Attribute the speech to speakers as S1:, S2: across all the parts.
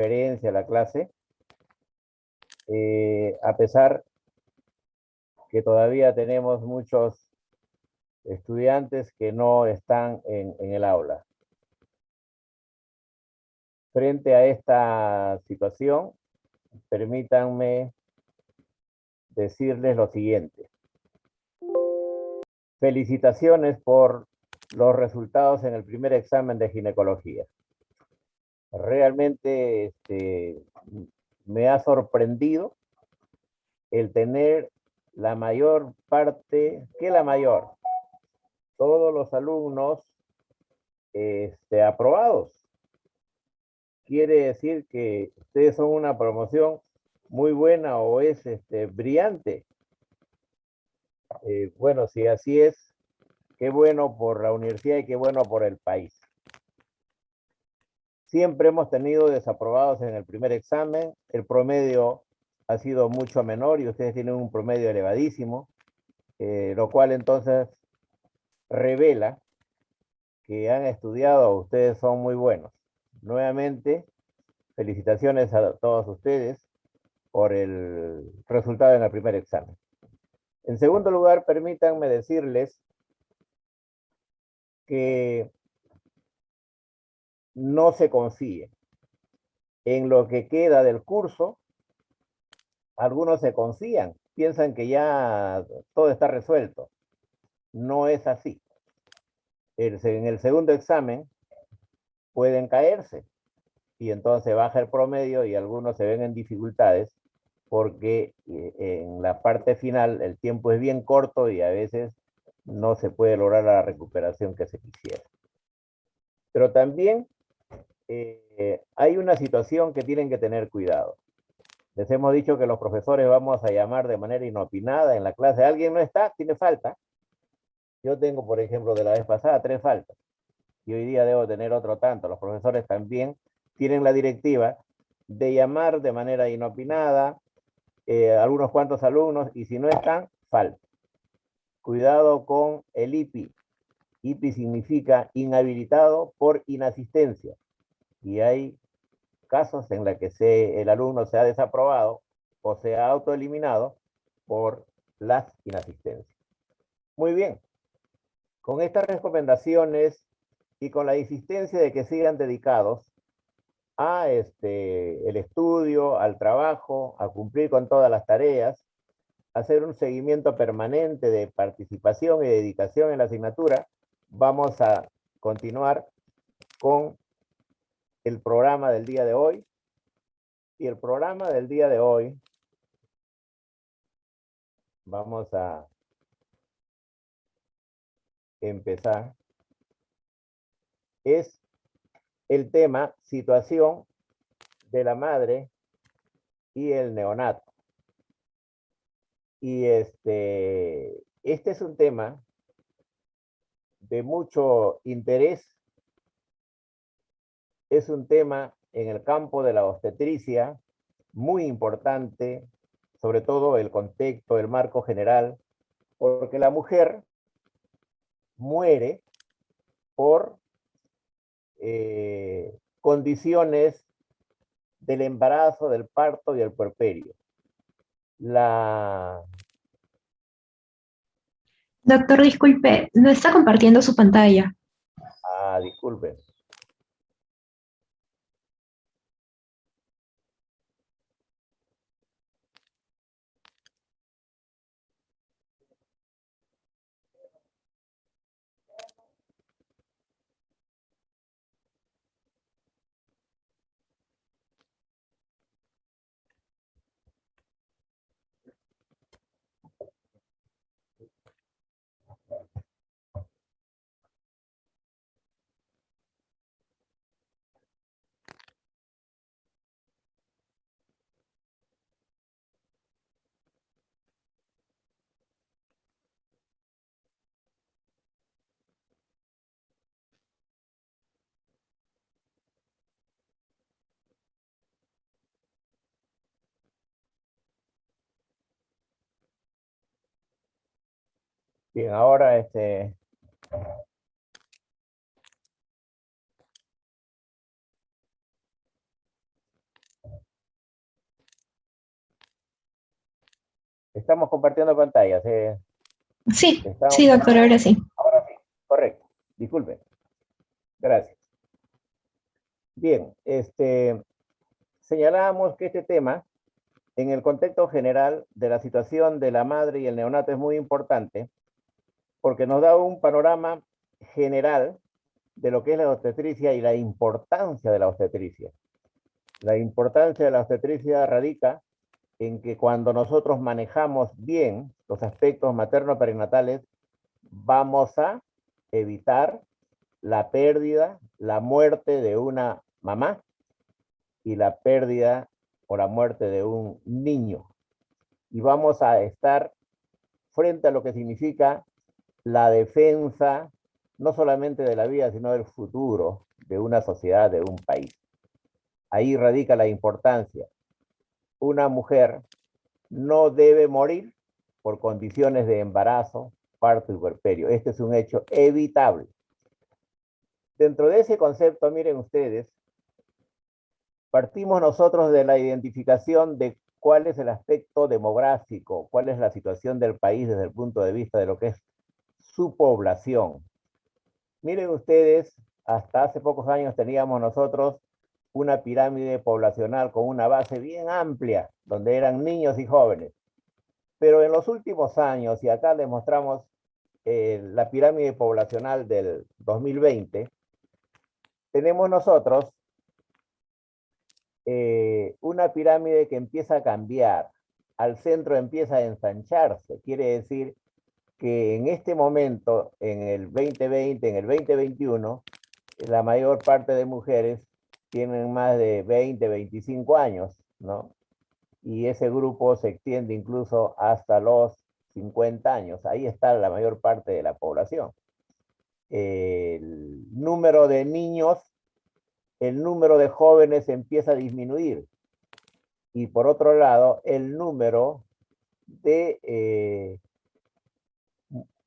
S1: referencia a la clase, a pesar que todavía tenemos muchos estudiantes que no están en el aula. Frente a esta situación, permítanme decirles lo siguiente. Felicitaciones por los resultados en el primer examen de ginecología. Realmente me ha sorprendido el tener la mayor parte, todos los alumnos aprobados. Quiere decir que ustedes son una promoción muy buena o es brillante. Bueno, si así es, qué bueno por la universidad y qué bueno por el país. Siempre hemos tenido desaprobados en el primer examen. El promedio ha sido mucho menor y ustedes tienen un promedio elevadísimo, lo cual entonces revela que han estudiado, ustedes son muy buenos. Nuevamente, felicitaciones a todos ustedes por el resultado en el primer examen. En segundo lugar, permítanme decirles que no se confíen. En lo que queda del curso, algunos se confían, piensan que ya todo está resuelto. No es así. En el segundo examen pueden caerse y entonces baja el promedio y algunos se ven en dificultades porque en la parte final el tiempo es bien corto y a veces no se puede lograr la recuperación que se quisiera. Pero también hay una situación que tienen que tener cuidado. Les hemos dicho que los profesores vamos a llamar de manera inopinada en la clase. ¿Alguien no está? ¿Tiene falta? Yo tengo, por ejemplo, de la vez pasada 3 faltas. Y hoy día debo tener otro tanto. Los profesores también tienen la directiva de llamar de manera inopinada algunos cuantos alumnos y si no están, falta. Cuidado con el IPI. IPI significa inhabilitado por inasistencia. Y hay casos en los que el alumno se ha desaprobado o se ha autoeliminado por las inasistencias. Muy bien. Con estas recomendaciones y con la insistencia de que sigan dedicados a el estudio, al trabajo, a cumplir con todas las tareas, hacer un seguimiento permanente de participación y dedicación en la asignatura, vamos a continuar con el programa del día de hoy. Y el programa del día de hoy, vamos a empezar, es el tema situación de la madre y el neonato. Y este es un tema de mucho interés, es un tema en el campo de la obstetricia muy importante, sobre todo el contexto, el marco general, porque la mujer muere por condiciones del embarazo, del parto y el puerperio.
S2: Doctor, disculpe, no está compartiendo su pantalla.
S1: Disculpen. Bien, ahora Estamos compartiendo pantallas.
S2: Sí,
S1: Estamos...
S2: sí, doctor, ahora sí.
S1: Ahora sí, correcto. Disculpe. Gracias. Bien, señalábamos que este tema, en el contexto general de la situación de la madre y el neonato, es muy importante porque nos da un panorama general de lo que es la obstetricia y la importancia de la obstetricia. La importancia de la obstetricia radica en que cuando nosotros manejamos bien los aspectos materno-perinatales, vamos a evitar la pérdida, la muerte de una mamá y la pérdida o la muerte de un niño. Y vamos a estar frente a lo que significa la defensa, no solamente de la vida, sino del futuro de una sociedad, de un país. Ahí radica la importancia. Una mujer no debe morir por condiciones de embarazo, parto y puerperio. Este es un hecho evitable. Dentro de ese concepto, miren ustedes, partimos nosotros de la identificación de cuál es el aspecto demográfico, cuál es la situación del país desde el punto de vista de lo que es su población. Miren ustedes, hasta hace pocos años teníamos nosotros una pirámide poblacional con una base bien amplia, donde eran niños y jóvenes. Pero en los últimos años, y acá les mostramos la pirámide poblacional del 2020, tenemos nosotros una pirámide que empieza a cambiar. Al centro empieza a ensancharse. Quiere decir que en este momento, en el 2020, en el 2021, la mayor parte de mujeres tienen más de 20, 25 años, ¿no? Y ese grupo se extiende incluso hasta los 50 años. Ahí está la mayor parte de la población. El número de niños, el número de jóvenes empieza a disminuir. Y por otro lado, el número de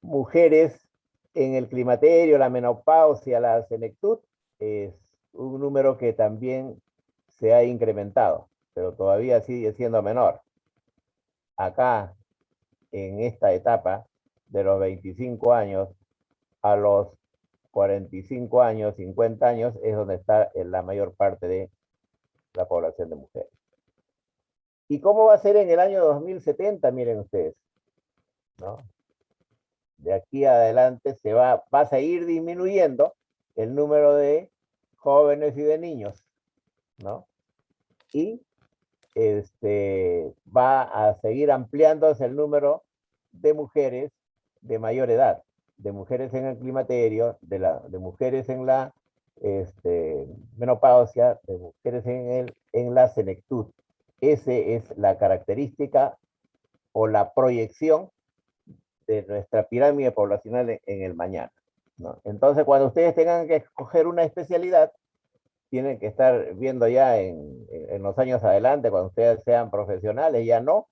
S1: mujeres en el climaterio, la menopausia, la senectud, es un número que también se ha incrementado, pero todavía sigue siendo menor. Acá, en esta etapa, de los 25 años a los 45 años, 50 años, es donde está la mayor parte de la población de mujeres. ¿Y cómo va a ser en el año 2070? Miren ustedes, ¿no? De aquí adelante va a seguir disminuyendo el número de jóvenes y de niños, ¿no? Y va a seguir ampliándose el número de mujeres de mayor edad, de mujeres en el climaterio, de mujeres en la menopausia, de mujeres en la senectud. Esa es la característica o la proyección de nuestra pirámide poblacional en el mañana, ¿no? Entonces, cuando ustedes tengan que escoger una especialidad, tienen que estar viendo ya en los años adelante, cuando ustedes sean profesionales, ya no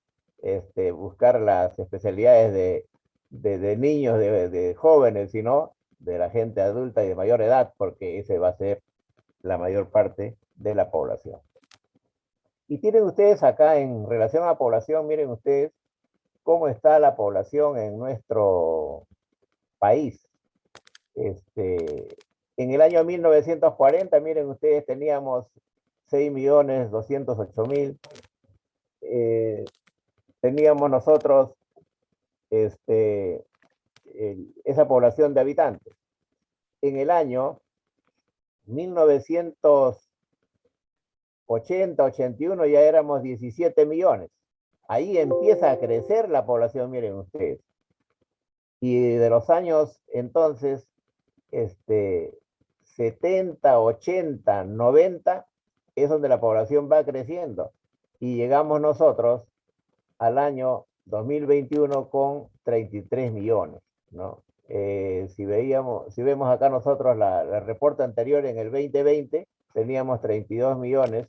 S1: buscar las especialidades de niños, de jóvenes, sino de la gente adulta y de mayor edad, porque ese va a ser la mayor parte de la población. Y tienen ustedes acá, en relación a la población, miren ustedes cómo está la población en nuestro país. En el año 1940, miren ustedes, teníamos 6.208.000. Teníamos nosotros esa población de habitantes. En el año 1980, 81 ya éramos 17 millones. Ahí empieza a crecer la población, miren ustedes. Y de los años entonces 70, 80, 90, es donde la población va creciendo. Y llegamos nosotros al año 2021 con 33 millones, ¿no? Si vemos acá nosotros el reporte anterior en el 2020, teníamos 32 millones,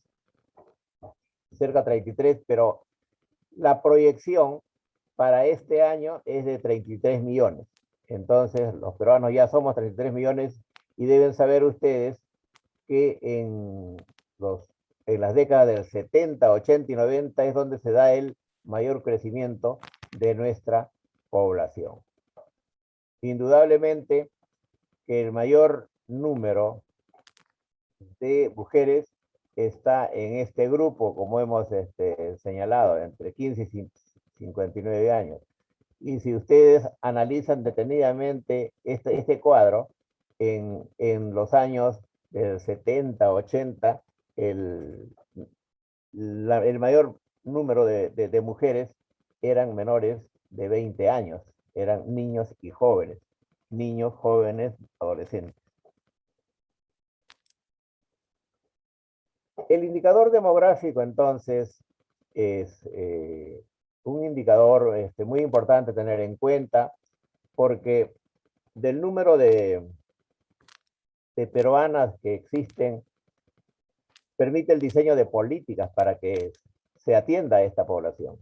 S1: cerca de 33, pero la proyección para este año es de 33 millones. Entonces, los peruanos ya somos 33 millones y deben saber ustedes que en las décadas del 70, 80 y 90 es donde se da el mayor crecimiento de nuestra población. Indudablemente que el mayor número de mujeres está en este grupo, como hemos señalado, entre 15 y 59 años. Y si ustedes analizan detenidamente este cuadro, en los años del 70, 80, el mayor número de mujeres eran menores de 20 años, eran niños y jóvenes, niños, jóvenes, adolescentes. El indicador demográfico, entonces, es un indicador muy importante tener en cuenta, porque del número de peruanas que existen, permite el diseño de políticas para que se atienda a esta población.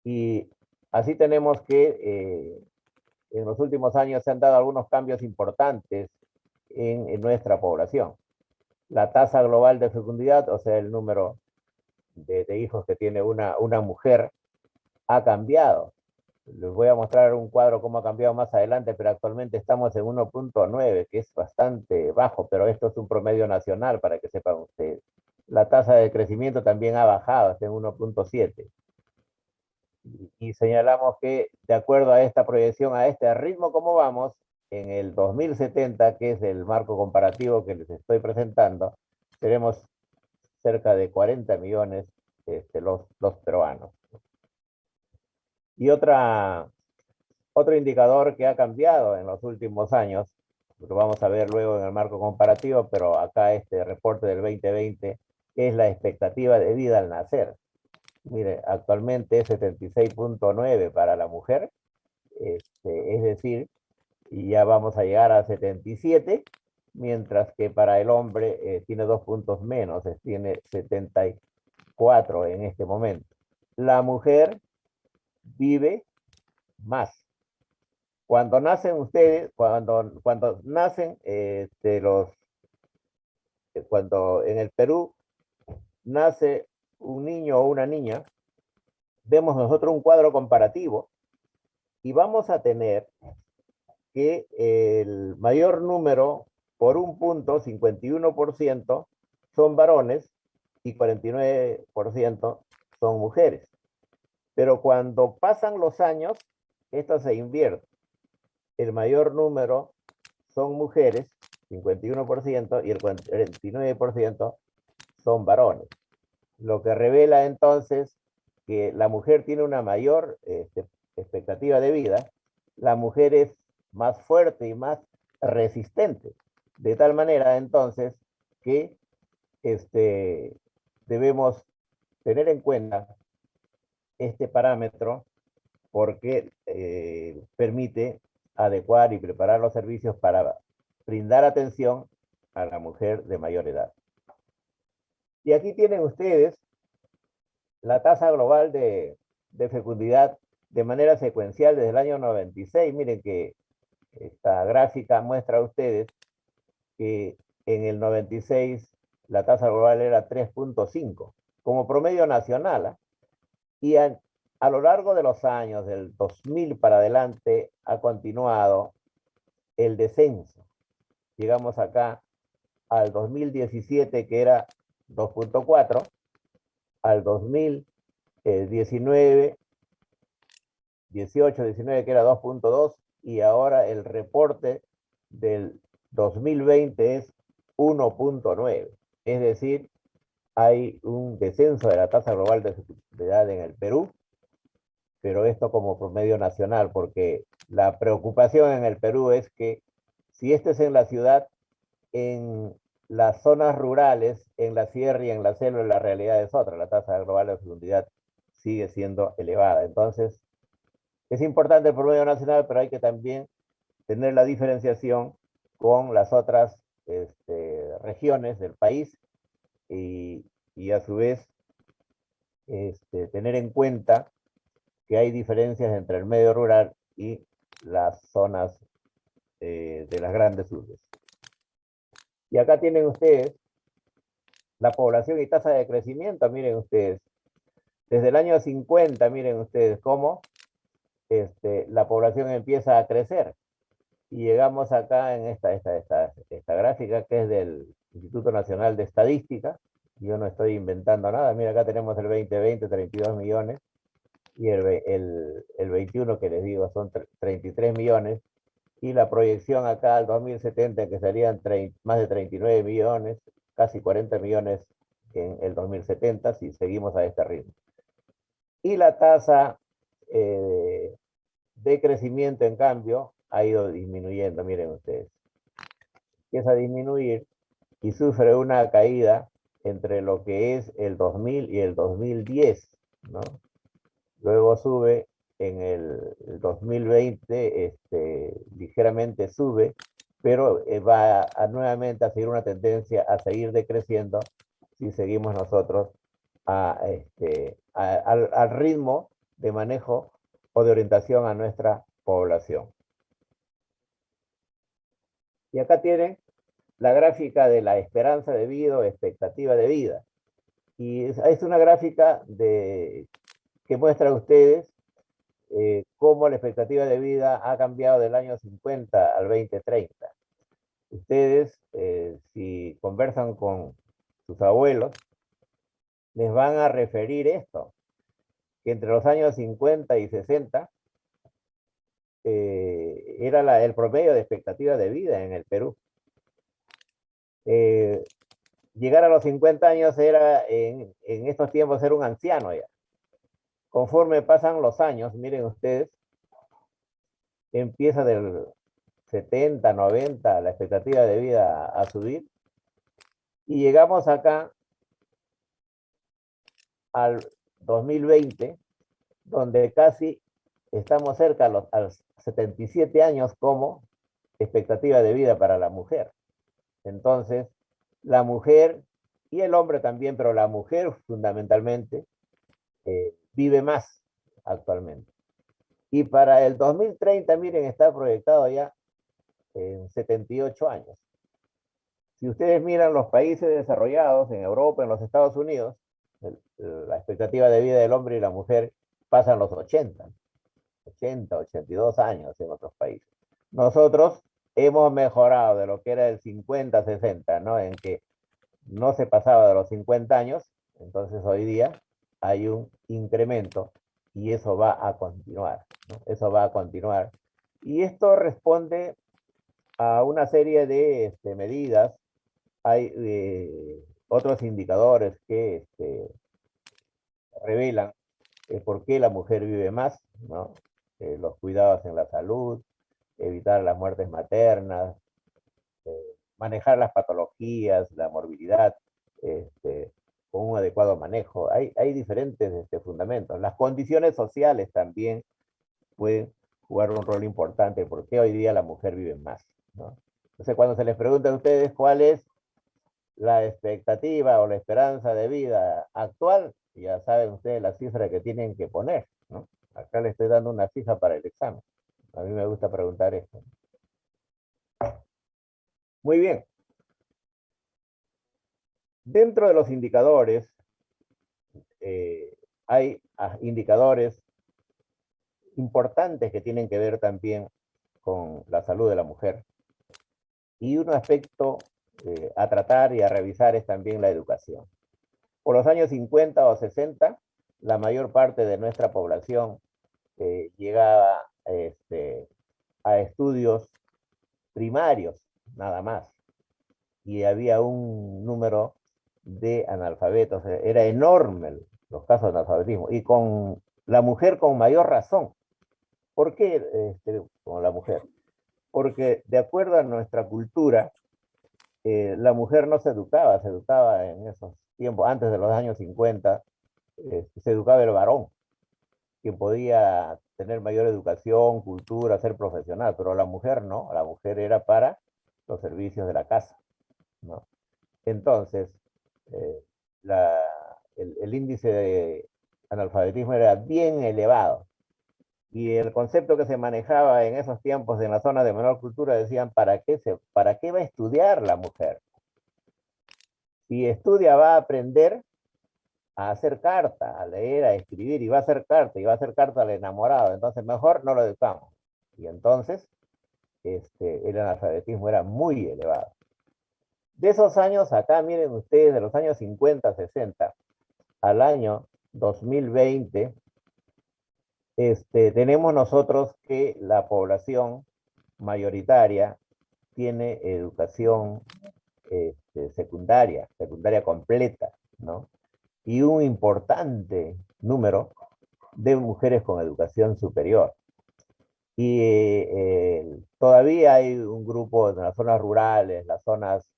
S1: Y así tenemos que en los últimos años se han dado algunos cambios importantes en nuestra población. La tasa global de fecundidad, o sea, el número de hijos que tiene una mujer, ha cambiado. Les voy a mostrar un cuadro cómo ha cambiado más adelante, pero actualmente estamos en 1.9, que es bastante bajo, pero esto es un promedio nacional para que sepan ustedes. La tasa de crecimiento también ha bajado, está en 1.7. Y señalamos que de acuerdo a esta proyección, a este ritmo como vamos, en el 2070, que es el marco comparativo que les estoy presentando, tenemos cerca de 40 millones los peruanos. Y otro indicador que ha cambiado en los últimos años, lo vamos a ver luego en el marco comparativo, pero acá este reporte del 2020, es la expectativa de vida al nacer. Mire, actualmente es 76.9 para la mujer, es decir, y ya vamos a llegar a 77, mientras que para el hombre tiene 2 puntos menos, tiene 74 en este momento. La mujer vive más. Cuando nacen ustedes, cuando nacen cuando en el Perú nace un niño o una niña, vemos nosotros un cuadro comparativo y vamos a tener que el mayor número, por un punto, 51%, son varones y 49% son mujeres. Pero cuando pasan los años, esto se invierte. El mayor número son mujeres, 51%, y el 49% son varones. Lo que revela entonces que la mujer tiene una mayor expectativa de vida, la mujer es más fuerte y más resistente, de tal manera entonces que debemos tener en cuenta este parámetro porque permite adecuar y preparar los servicios para brindar atención a la mujer de mayor edad. Y aquí tienen ustedes la tasa global de fecundidad de manera secuencial desde el año 96. Miren que esta gráfica muestra a ustedes que en el 96 la tasa global era 3.5 como promedio nacional, ¿eh? Y a lo largo de los años, del 2000 para adelante, ha continuado el descenso. Llegamos acá al 2017, que era 2.4, al 2019, 18, 19, que era 2.2, y ahora el reporte del 2020 es 1.9. Es decir, hay un descenso de la tasa global de fertilidad en el Perú, pero esto como promedio nacional, porque la preocupación en el Perú es que si esto es en la ciudad, en las zonas rurales, en la sierra y en la selva, la realidad es otra, la tasa global de fecundidad sigue siendo elevada. Entonces, es importante el promedio nacional, pero hay que también tener la diferenciación con las otras regiones del país y a su vez tener en cuenta que hay diferencias entre el medio rural y las zonas de las grandes urbes. Y acá tienen ustedes la población y tasa de crecimiento, miren ustedes. Desde el año 50, miren ustedes cómo la población empieza a crecer. Y llegamos acá en esta gráfica que es del Instituto Nacional de Estadística. Yo no estoy inventando nada. Mira, acá tenemos el 2020, 32 millones. Y el 21 que les digo son 33 millones. Y la proyección acá al 2070 que serían más de 39 millones, casi 40 millones en el 2070 si seguimos a este ritmo. Y la tasa de crecimiento, en cambio, ha ido disminuyendo, miren ustedes. Empieza a disminuir y sufre una caída entre lo que es el 2000 y el 2010, ¿no? Luego sube en el 2020, ligeramente sube, pero va nuevamente a seguir una tendencia a seguir decreciendo si seguimos nosotros al ritmo de manejo o de orientación a nuestra población. Y acá tienen la gráfica de la esperanza de vida o expectativa de vida. Y es una gráfica que muestra a ustedes cómo la expectativa de vida ha cambiado del año 50 al 2030. Ustedes, si conversan con sus abuelos, les van a referir esto, que entre los años 50 y 60 era el promedio de expectativa de vida en el Perú. Llegar a los 50 años era, en estos tiempos, era un anciano ya. Conforme pasan los años, miren ustedes, empieza del 70, 90, la expectativa de vida a subir. Y llegamos acá al 2020, donde casi estamos cerca a los 77 años como expectativa de vida para la mujer. Entonces, la mujer y el hombre también, pero la mujer fundamentalmente vive más actualmente. Y para el 2030, miren, está proyectado ya en 78 años. Si ustedes miran los países desarrollados, en Europa, en los Estados Unidos, la expectativa de vida del hombre y la mujer pasan los 80, 82 años en otros países. Nosotros hemos mejorado de lo que era el 50, 60, ¿no? En que no se pasaba de los 50 años, entonces hoy día hay un incremento y eso va a continuar, ¿no? Eso va a continuar. Y esto responde a una serie de medidas. Hay otros indicadores que revelan por qué la mujer vive más, ¿no? Los cuidados en la salud, evitar las muertes maternas, manejar las patologías, la morbilidad, con un adecuado manejo. Hay diferentes fundamentos. Las condiciones sociales también pueden jugar un rol importante porque hoy día la mujer vive más, ¿no? Entonces, cuando se les pregunta a ustedes cuál es la expectativa o la esperanza de vida actual, ya saben ustedes la cifra que tienen que poner, ¿no? Acá les estoy dando una fija para el examen. A mí me gusta preguntar esto. Muy bien. Dentro de los indicadores, hay indicadores importantes que tienen que ver también con la salud de la mujer. Y un aspecto a tratar y a revisar es también la educación. Por los años 50 o 60, la mayor parte de nuestra población llegaba a estudios primarios, nada más. Y había un número de analfabetos. Era enorme los casos de analfabetismo. Y con la mujer con mayor razón. ¿Por qué con la mujer? Porque de acuerdo a nuestra cultura, la mujer no se educaba en esos tiempos, antes de los años 50, se educaba el varón, quien podía tener mayor educación, cultura, ser profesional, pero la mujer no, la mujer era para los servicios de la casa, ¿no? Entonces, el índice de analfabetismo era bien elevado. Y el concepto que se manejaba en esos tiempos en la zona de menor cultura decían, ¿para qué va a estudiar la mujer? Si estudia va a aprender a hacer carta, a leer, a escribir, y va a hacer carta, y va a hacer carta al enamorado. Entonces, mejor no lo educamos. Y entonces, el analfabetismo era muy elevado. De esos años acá, miren ustedes, de los años 50, 60 al año 2020, tenemos nosotros que la población mayoritaria tiene educación secundaria completa, ¿no? Y un importante número de mujeres con educación superior. Y todavía hay un grupo en las zonas rurales, las zonas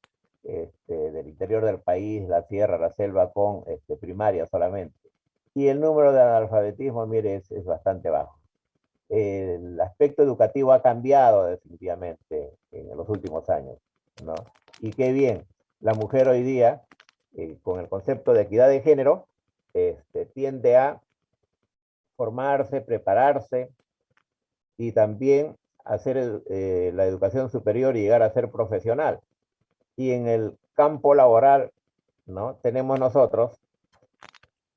S1: del interior del país, la sierra, la selva, con primaria solamente. Y el número de analfabetismo, mire, es bastante bajo. El aspecto educativo ha cambiado definitivamente en los últimos años, ¿no? Y qué bien, la mujer hoy día, con el concepto de equidad de género, tiende a formarse, prepararse y también hacer la educación superior y llegar a ser profesional. Y en el campo laboral, ¿no? Tenemos nosotros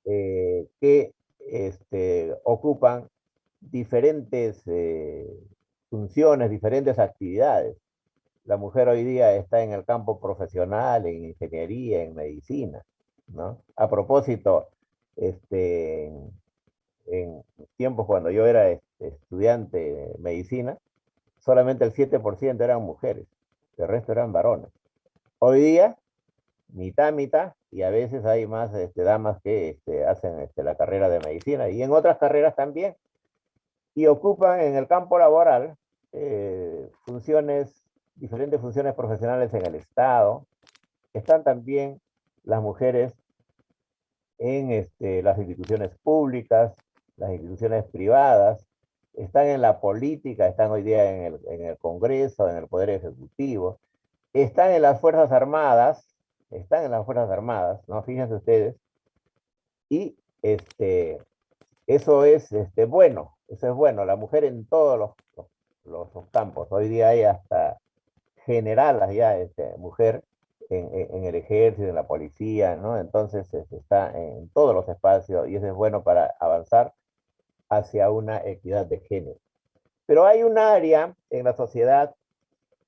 S1: que ocupan diferentes funciones, diferentes actividades. La mujer hoy día está en el campo profesional, en ingeniería, en medicina, ¿no? A propósito, en tiempos cuando yo era estudiante de medicina, solamente el 7% eran mujeres, el resto eran varones. Hoy día, mitad, mitad, y a veces hay más damas que hacen la carrera de medicina y en otras carreras también, y ocupan en el campo laboral diferentes funciones profesionales en el Estado. Están también las mujeres en las instituciones públicas, las instituciones privadas, están en la política, están hoy día en el Congreso, en el Poder Ejecutivo, están en las Fuerzas Armadas, ¿no? Fíjense ustedes, y eso es bueno, eso es bueno, la mujer en todos los campos, hoy día hay hasta generalas ya, mujer en el ejército, en la policía, ¿no? Entonces está en todos los espacios y eso es bueno para avanzar hacia una equidad de género. Pero hay un área en la sociedad,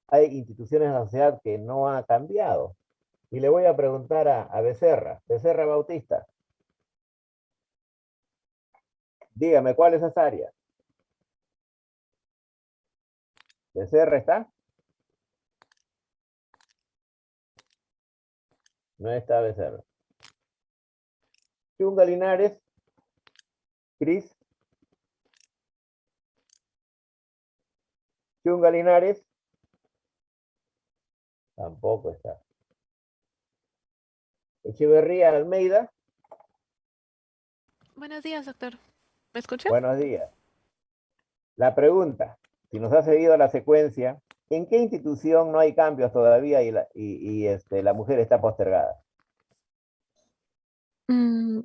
S1: hay instituciones en la sociedad que no ha cambiado. Y le voy a preguntar a Becerra, Becerra Bautista, dígame, ¿cuál es esa área? ¿Becerra está? No está Becerra. Chunga Linares, Cris. Chunga Linares, tampoco está. Echeverría Almeida,
S3: Buenos días, doctor. ¿Me escucha?
S1: buenos días. La pregunta, si nos ha seguido la secuencia, ¿en qué institución no hay cambios todavía la mujer está postergada?
S3: Mm,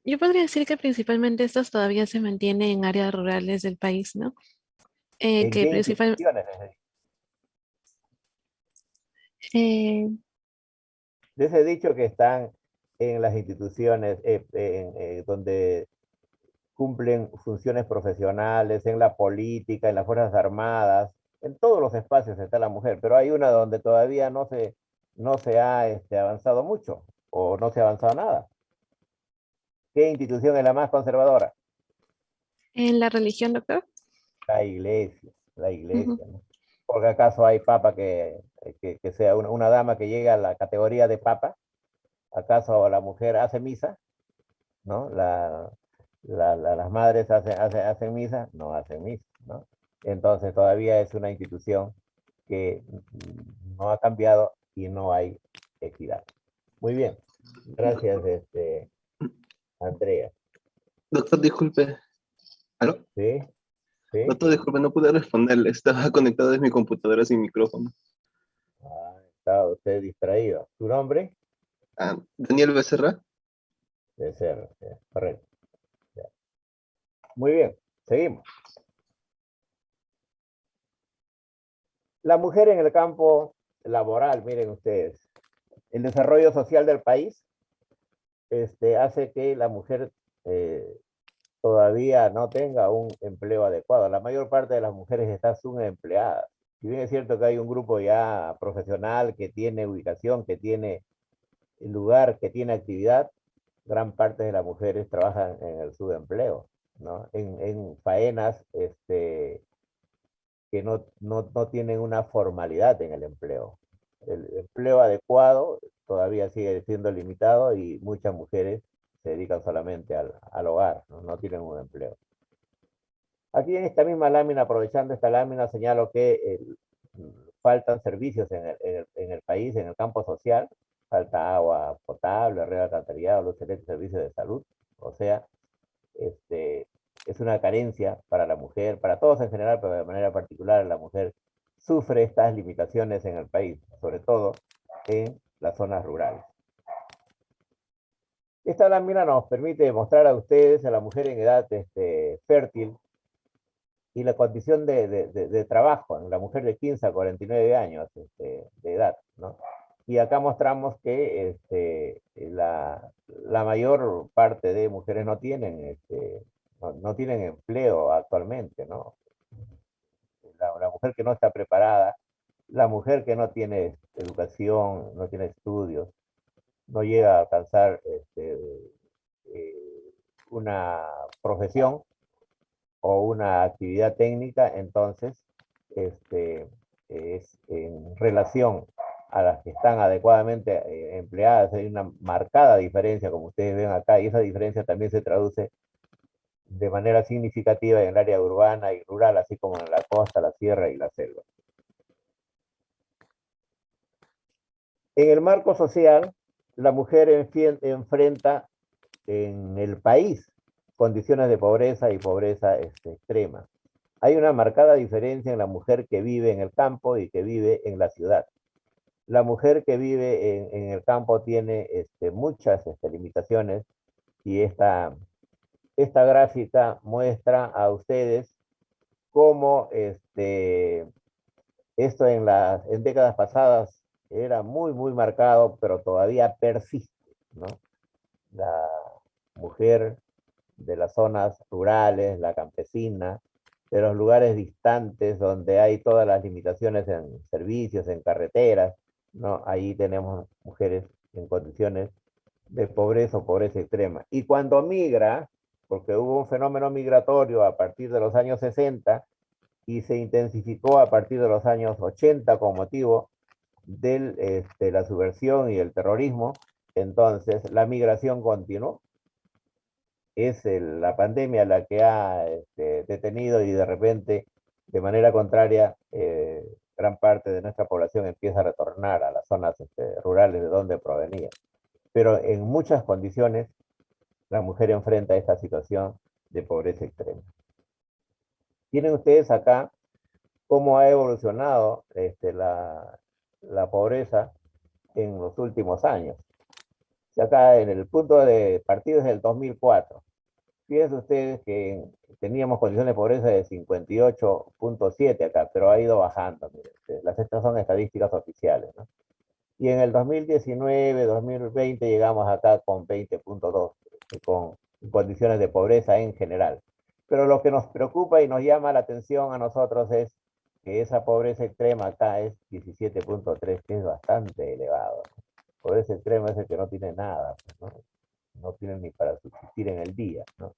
S3: yo podría decir que principalmente estos todavía se mantienen en áreas rurales del país, ¿no?
S1: ¿En
S3: Que
S1: qué
S3: principal,
S1: instituciones?
S3: eh,
S1: Les he dicho que están en las instituciones donde cumplen funciones profesionales, en la política, en las Fuerzas Armadas, en todos los espacios está la mujer, pero hay una donde todavía no se ha avanzado mucho o no se ha avanzado nada. ¿Qué institución es la más conservadora?
S3: en la religión, doctor.
S1: La
S3: Ujú.
S1: iglesia, ¿no? Porque acaso hay papa que sea una dama que llegue a la categoría de papa, ¿acaso la mujer hace misa? ¿No? Las madres hacen misa, no hacen misa, ¿no? Entonces todavía es una institución que no ha cambiado y no hay equidad. Muy bien, gracias, Andrea.
S4: Doctor, disculpe. ¿Aló?
S1: ¿Sí? ¿Sí?
S4: Doctor, disculpe, no pude responderle. Estaba conectado desde mi computadora sin micrófono.
S1: Está usted distraído. ¿Su nombre?
S4: Ah, Daniel Becerra.
S1: De ser, correcto. Muy bien, seguimos. La mujer en el campo laboral, miren ustedes, el desarrollo social del país hace que la mujer todavía no tenga un empleo adecuado. La mayor parte de las mujeres está subempleadas. Si bien es cierto que hay un grupo ya profesional que tiene ubicación, que tiene lugar, que tiene actividad, gran parte de las mujeres trabajan en el subempleo, ¿no? En faenas que no tienen una formalidad en el empleo. El empleo adecuado todavía sigue siendo limitado y muchas mujeres se dedican solamente al hogar, ¿no? No tienen un empleo. Aquí en esta misma lámina, aprovechando esta lámina, señalo que faltan servicios en el país, en el campo social. Falta agua potable, red de alcantarillado, luz eléctrica, servicios de salud. O sea, es una carencia para la mujer, para todos en general, pero de manera particular la mujer sufre estas limitaciones en el país, sobre todo en las zonas rurales. Esta lámina nos permite mostrar a ustedes a la mujer en edad fértil y la condición de trabajo en la mujer de 15 a 49 años de edad, ¿no? Y acá mostramos que la mayor parte de mujeres no tienen, no tienen empleo actualmente, ¿no? La mujer que no está preparada, la mujer que no tiene educación, no tiene estudios, no llega a alcanzar una profesión o una actividad técnica, entonces es en relación a las que están adecuadamente empleadas, hay una marcada diferencia, como ustedes ven acá, y esa diferencia también se traduce de manera significativa en el área urbana y rural, así como en la costa, la sierra y la selva. En el marco social, la mujer enfrenta en el país condiciones de pobreza y pobreza extrema. Hay una marcada diferencia en la mujer que vive en el campo y que vive en la ciudad. La mujer que vive en el campo tiene muchas limitaciones y esta gráfica muestra a ustedes cómo esto en décadas pasadas era muy marcado, pero todavía persiste, ¿no? La mujer de las zonas rurales, la campesina, de los lugares distantes donde hay todas las limitaciones en servicios, en carreteras, ¿no? Ahí tenemos mujeres en condiciones de pobreza o pobreza extrema. Y cuando migra, porque hubo un fenómeno migratorio a partir de los años 60 y se intensificó a partir de los años 80 con motivo de la subversión y el terrorismo, entonces la migración continuó. Es la pandemia la que ha detenido y de repente, de manera contraria, gran parte de nuestra población empieza a retornar a las zonas rurales de donde provenía. Pero en muchas condiciones, la mujer enfrenta esta situación de pobreza extrema. Tienen ustedes acá cómo ha evolucionado la pobreza en los últimos años. Si acá en el punto de partida es el 2004. Fíjense ustedes que teníamos condiciones de pobreza de 58.7 acá, pero ha ido bajando. Miren, estas son estadísticas oficiales, ¿no? Y en el 2019, 2020 llegamos acá con 20.2, con condiciones de pobreza en general. Pero lo que nos preocupa y nos llama la atención a nosotros es que esa pobreza extrema acá es 17.3, que es bastante elevado. Pobreza extrema es el que no tiene nada, ¿no? No tienen ni para subsistir en el día, ¿no?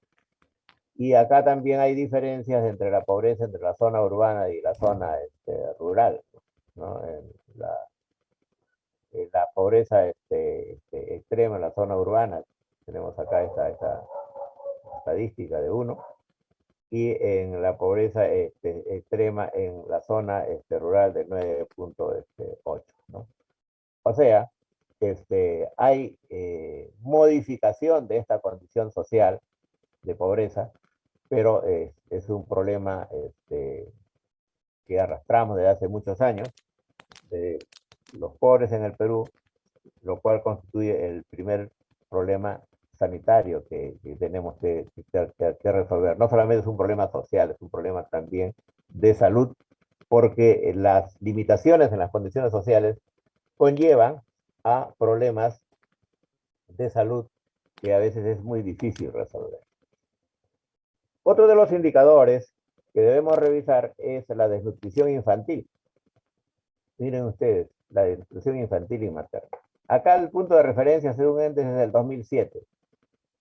S1: Y acá también hay diferencias entre la pobreza entre la zona urbana y la zona rural, ¿no? La pobreza extrema en la zona urbana, tenemos acá esta estadística de 1, y en la pobreza extrema en la zona rural de 9.8, ¿no? O sea, hay modificación de esta condición social de pobreza, pero es un problema que arrastramos desde hace muchos años, de los pobres en el Perú, lo cual constituye el primer problema sanitario que tenemos que resolver. No solamente es un problema social, es un problema también de salud, porque las limitaciones en las condiciones sociales conllevan a problemas de salud, que a veces es muy difícil resolver. Otro de los indicadores que debemos revisar es la desnutrición infantil. Miren ustedes, la desnutrición infantil y materna. Acá el punto de referencia, según entes, es el 2007.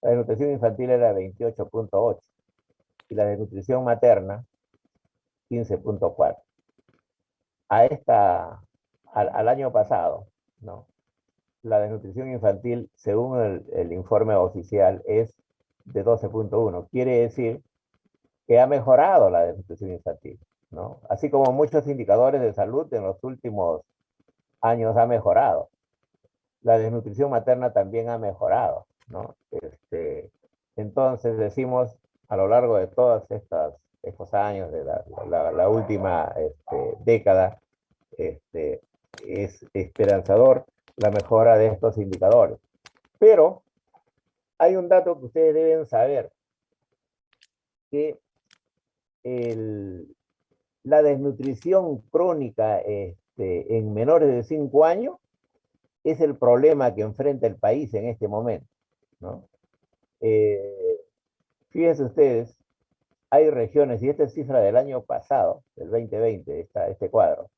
S1: La desnutrición infantil era 28.8 y la desnutrición materna 15.4. Al año pasado, ¿no? La desnutrición infantil, según el informe oficial, es de 12.1. Quiere decir que ha mejorado la desnutrición infantil, ¿no? Así como muchos indicadores de salud en los últimos años ha mejorado. La desnutrición materna también ha mejorado, ¿no? Entonces decimos, a lo largo de todos estos años, de la última década, es esperanzador la mejora de estos indicadores. Pero hay un dato que ustedes deben saber, que la desnutrición crónica en menores de 5 años es el problema que enfrenta el país en este momento, ¿no? Fíjense ustedes, hay regiones, y esta es cifra del año pasado, del 2020, este cuadro,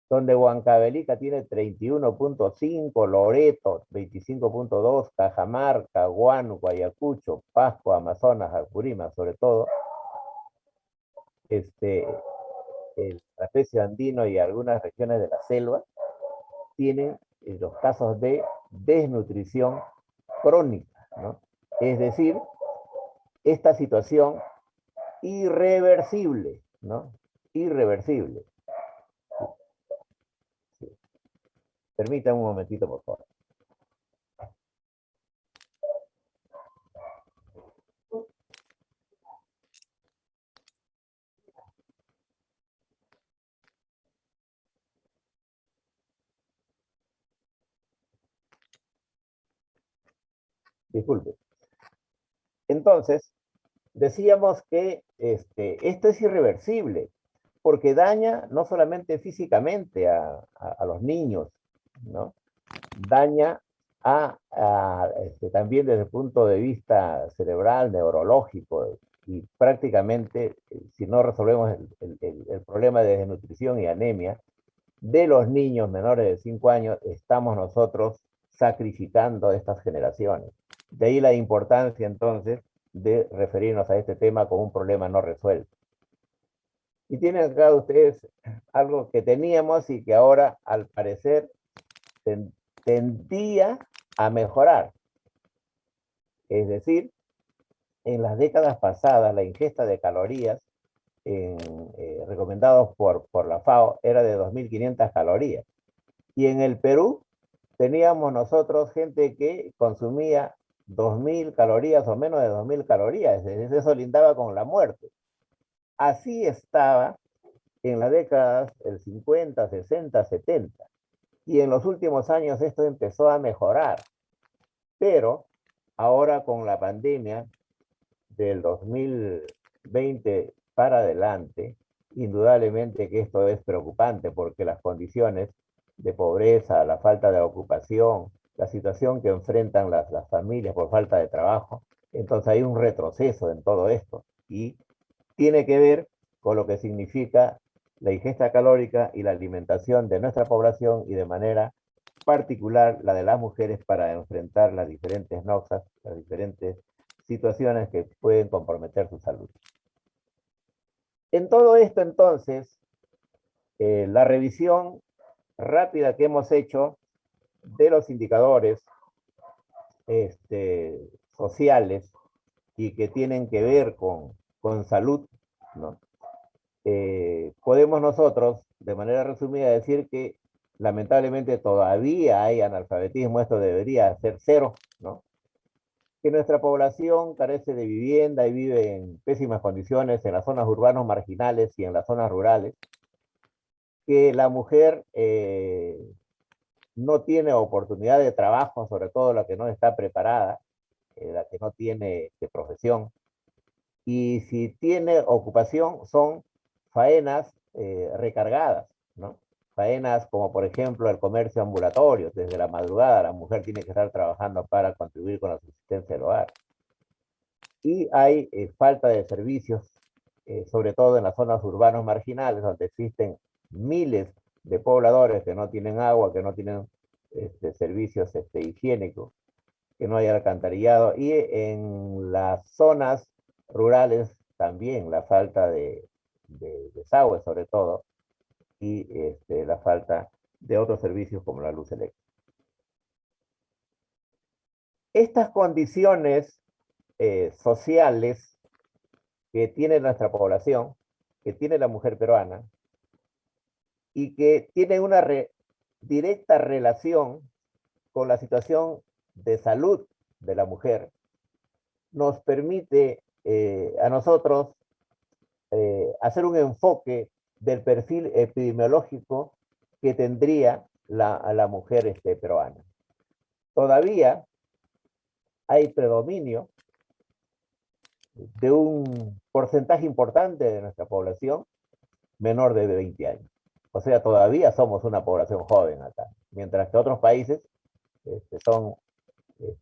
S1: donde Huancavelica tiene 31.5, Loreto 25.2, Cajamarca, Huánuco, Ayacucho, Pasco, Amazonas, Apurímac, sobre todo, el trapecio andino y algunas regiones de la selva tienen los casos de desnutrición crónica, ¿no? Es decir, esta situación irreversible, ¿no? Irreversible. Sí. Permítanme un momentito, por favor. Disculpe. Entonces, decíamos que esto es irreversible, porque daña no solamente físicamente a los niños, ¿no? Daña también desde el punto de vista cerebral, neurológico, y prácticamente, si no resolvemos el problema de desnutrición y anemia de los niños menores de 5 años, estamos nosotros sacrificando estas generaciones. De ahí la importancia entonces de referirnos a este tema como un problema no resuelto. Y tienen acá ustedes algo que teníamos y que ahora al parecer tendía a mejorar. Es decir, en las décadas pasadas la ingesta de calorías recomendados por la FAO era de 2.500 calorías. Y en el Perú teníamos nosotros gente que consumía 2.000 calorías o menos de 2.000 calorías. Eso lindaba con la muerte. Así estaba en las décadas del 50, 60, 70. Y en los últimos años esto empezó a mejorar. Pero ahora con la pandemia del 2020 para adelante, indudablemente que esto es preocupante porque las condiciones de pobreza, la falta de ocupación, la situación que enfrentan las familias por falta de trabajo, entonces hay un retroceso en todo esto y tiene que ver con lo que significa la ingesta calórica y la alimentación de nuestra población y de manera particular la de las mujeres para enfrentar las diferentes noxas, las diferentes situaciones que pueden comprometer su salud. En todo esto, entonces, la revisión rápida que hemos hecho de los indicadores sociales y que tienen que ver con salud, ¿no? Podemos nosotros, de manera resumida, decir que lamentablemente todavía hay analfabetismo, esto debería ser cero, ¿no? Que nuestra población carece de vivienda y vive en pésimas condiciones en las zonas urbanas marginales y en las zonas rurales, que la mujer no tiene oportunidad de trabajo, sobre todo la que no está preparada, la que no tiene profesión, y si tiene ocupación son faenas recargadas, ¿no? faenas como por ejemplo el comercio ambulatorio, desde la madrugada la mujer tiene que estar trabajando para contribuir con la subsistencia del hogar. Y hay falta de servicios, sobre todo en las zonas urbanas marginales, donde existen miles de pobladores que no tienen agua, que no tienen servicios higiénicos, que no hay alcantarillado, y en las zonas rurales también la falta de desagüe sobre todo, y la falta de otros servicios como la luz eléctrica. Estas condiciones sociales que tiene nuestra población, que tiene la mujer peruana, y que tienen una directa relación con la situación de salud de la mujer, nos permite a nosotros hacer un enfoque del perfil epidemiológico que tendría la mujer peruana. Todavía hay predominio de un porcentaje importante de nuestra población menor de 20 años. O sea, todavía somos una población joven acá, mientras que otros países son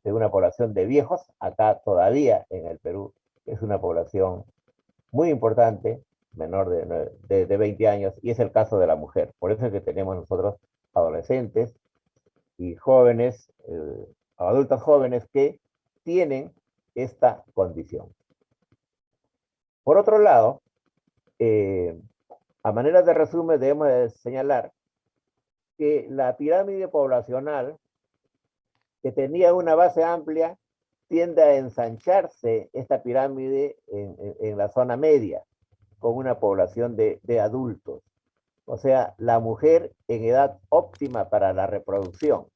S1: una población de viejos. Acá todavía en el Perú es una población muy importante, menor de 20 años, y es el caso de la mujer. Por eso es que tenemos nosotros adolescentes y jóvenes, adultos jóvenes que tienen esta condición. Por otro lado, a manera de resumen debemos de señalar que la pirámide poblacional, que tenía una base amplia, tiende a ensancharse esta pirámide en la zona media, con una población de adultos. O sea, la mujer en edad óptima para la reproducción,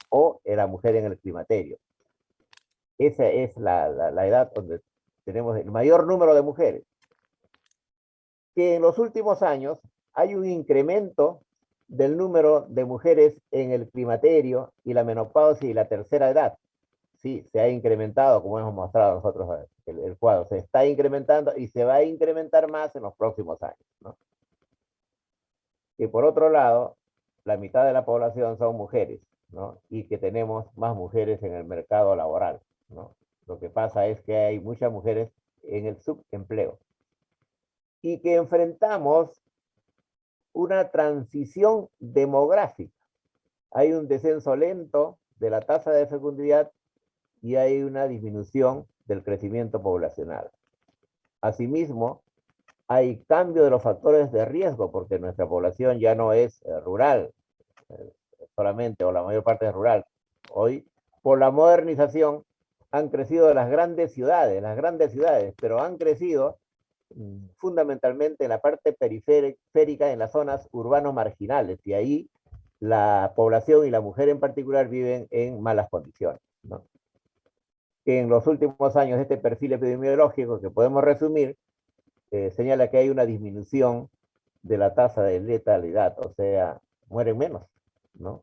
S1: o la mujer en el climaterio. Esa es la edad donde tenemos el mayor número de mujeres. Que en los últimos años hay un incremento del número de mujeres en el climaterio y la menopausia y la tercera edad. Sí, se ha incrementado, como hemos mostrado nosotros el cuadro, se está incrementando y se va a incrementar más en los próximos años, ¿no? Que por otro lado, la mitad de la población son mujeres, ¿no? Y que tenemos más mujeres en el mercado laboral, ¿no? Lo que pasa es que hay muchas mujeres en el subempleo y que enfrentamos una transición demográfica. Hay un descenso lento de la tasa de fecundidad y hay una disminución del crecimiento poblacional. Asimismo, hay cambio de los factores de riesgo, porque nuestra población ya no es rural solamente, o la mayor parte es rural. Hoy, por la modernización, han crecido las grandes ciudades, pero han crecido fundamentalmente en la parte periférica, en las zonas urbanos marginales, y ahí la población y la mujer en particular viven en malas condiciones, ¿no? En los últimos años este perfil epidemiológico, que podemos resumir, señala que hay una disminución de la tasa de letalidad, o sea, mueren menos, ¿no?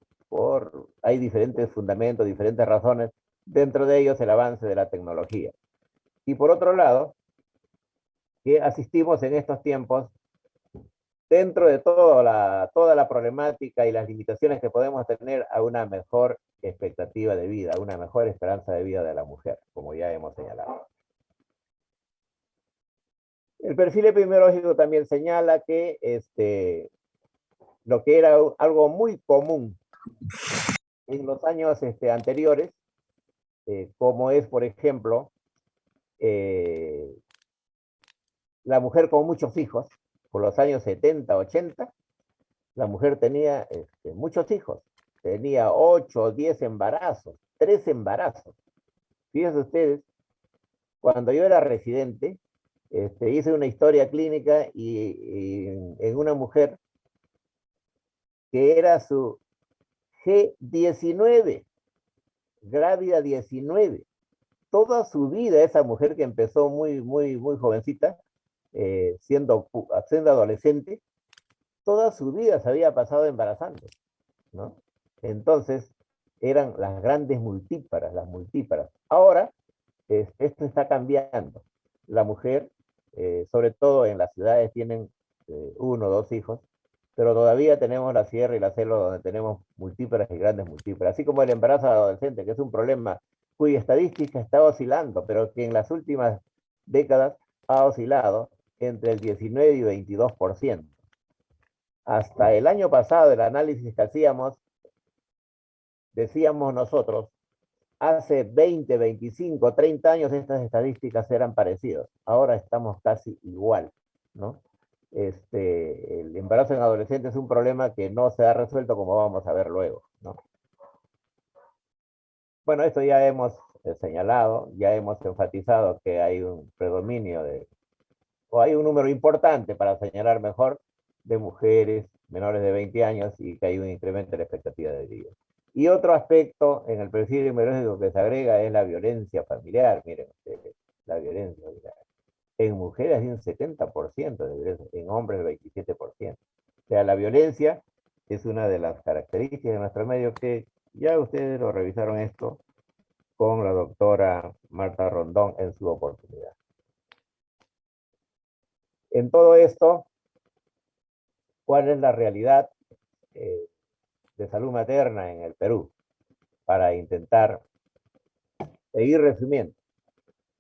S1: Hay diferentes fundamentos, diferentes razones, dentro de ellos el avance de la tecnología. Y por otro lado, que asistimos en estos tiempos, dentro de toda la problemática y las limitaciones que podemos tener, a una mejor expectativa de vida, a una mejor esperanza de vida de la mujer, como ya hemos señalado. El perfil epidemiológico también señala que lo que era algo muy común en los años anteriores, como es, por ejemplo, la mujer con muchos hijos. Por los años 70, 80, la mujer tenía muchos hijos, tenía 8 o 10 embarazos, 3 embarazos. Fíjense ustedes, cuando yo era residente, hice una historia clínica y en una mujer que era su G19, grávida 19. Toda su vida, esa mujer que empezó muy jovencita, siendo adolescente, toda su vida se había pasado embarazando, ¿no? Entonces, eran las grandes multíparas, las multíparas. Ahora, esto está cambiando. La mujer, sobre todo en las ciudades, tienen 1 o 2 hijos, pero todavía tenemos la sierra y la selva donde tenemos múltiples y grandes múltiples, así como el embarazo adolescente, que es un problema cuya estadística está oscilando, pero que en las últimas décadas ha oscilado entre el 19 y 22%. Hasta el año pasado, el análisis que hacíamos, decíamos nosotros, hace 20, 25, 30 años estas estadísticas eran parecidas. Ahora estamos casi igual, ¿no? El embarazo en adolescentes es un problema que no se ha resuelto, como vamos a ver luego, ¿no? Bueno, esto ya hemos señalado, ya hemos enfatizado que hay un predominio o hay un número importante, para señalar mejor, de mujeres menores de 20 años y que hay un incremento en la expectativa de vida. Y otro aspecto en el perfil inmunológico que se agrega es la violencia familiar. Miren ustedes, la violencia familiar. En mujeres hay un 70% de violencia, en hombres el 27%. O sea, la violencia es una de las características de nuestro medio, que ya ustedes lo revisaron esto con la doctora Marta Rondón en su oportunidad. En todo esto, ¿cuál es la realidad de salud materna en el Perú? Para intentar seguir resumiendo,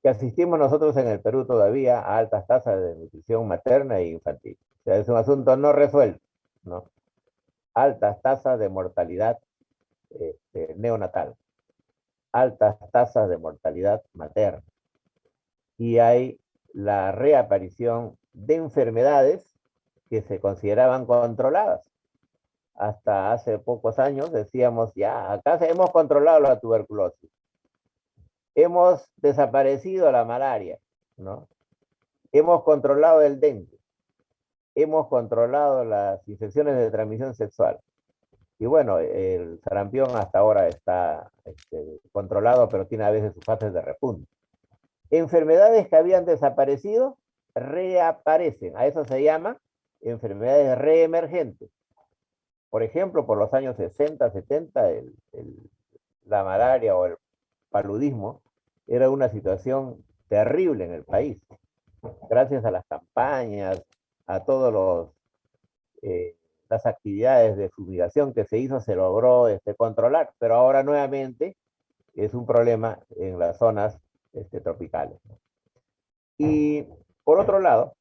S1: que asistimos nosotros en el Perú todavía a altas tasas de nutrición materna e infantil. O sea, es un asunto no resuelto, ¿no? Altas tasas de mortalidad neonatal, altas tasas de mortalidad materna. Y hay la reaparición de enfermedades que se consideraban controladas. Hasta hace pocos años decíamos, ya, acá hemos controlado la tuberculosis, hemos desaparecido la malaria, ¿no? Hemos controlado el dengue, hemos controlado las infecciones de transmisión sexual. Y bueno, el sarampión hasta ahora está controlado, pero tiene a veces sus fases de repunte. Enfermedades que habían desaparecido reaparecen. A eso se llama enfermedades reemergentes. Por ejemplo, por los años 60, 70, la malaria o el paludismo era una situación terrible en el país. Gracias a las campañas, a todas las actividades de fumigación que se hizo, se logró controlar, pero ahora nuevamente es un problema en las zonas tropicales. Y por otro lado,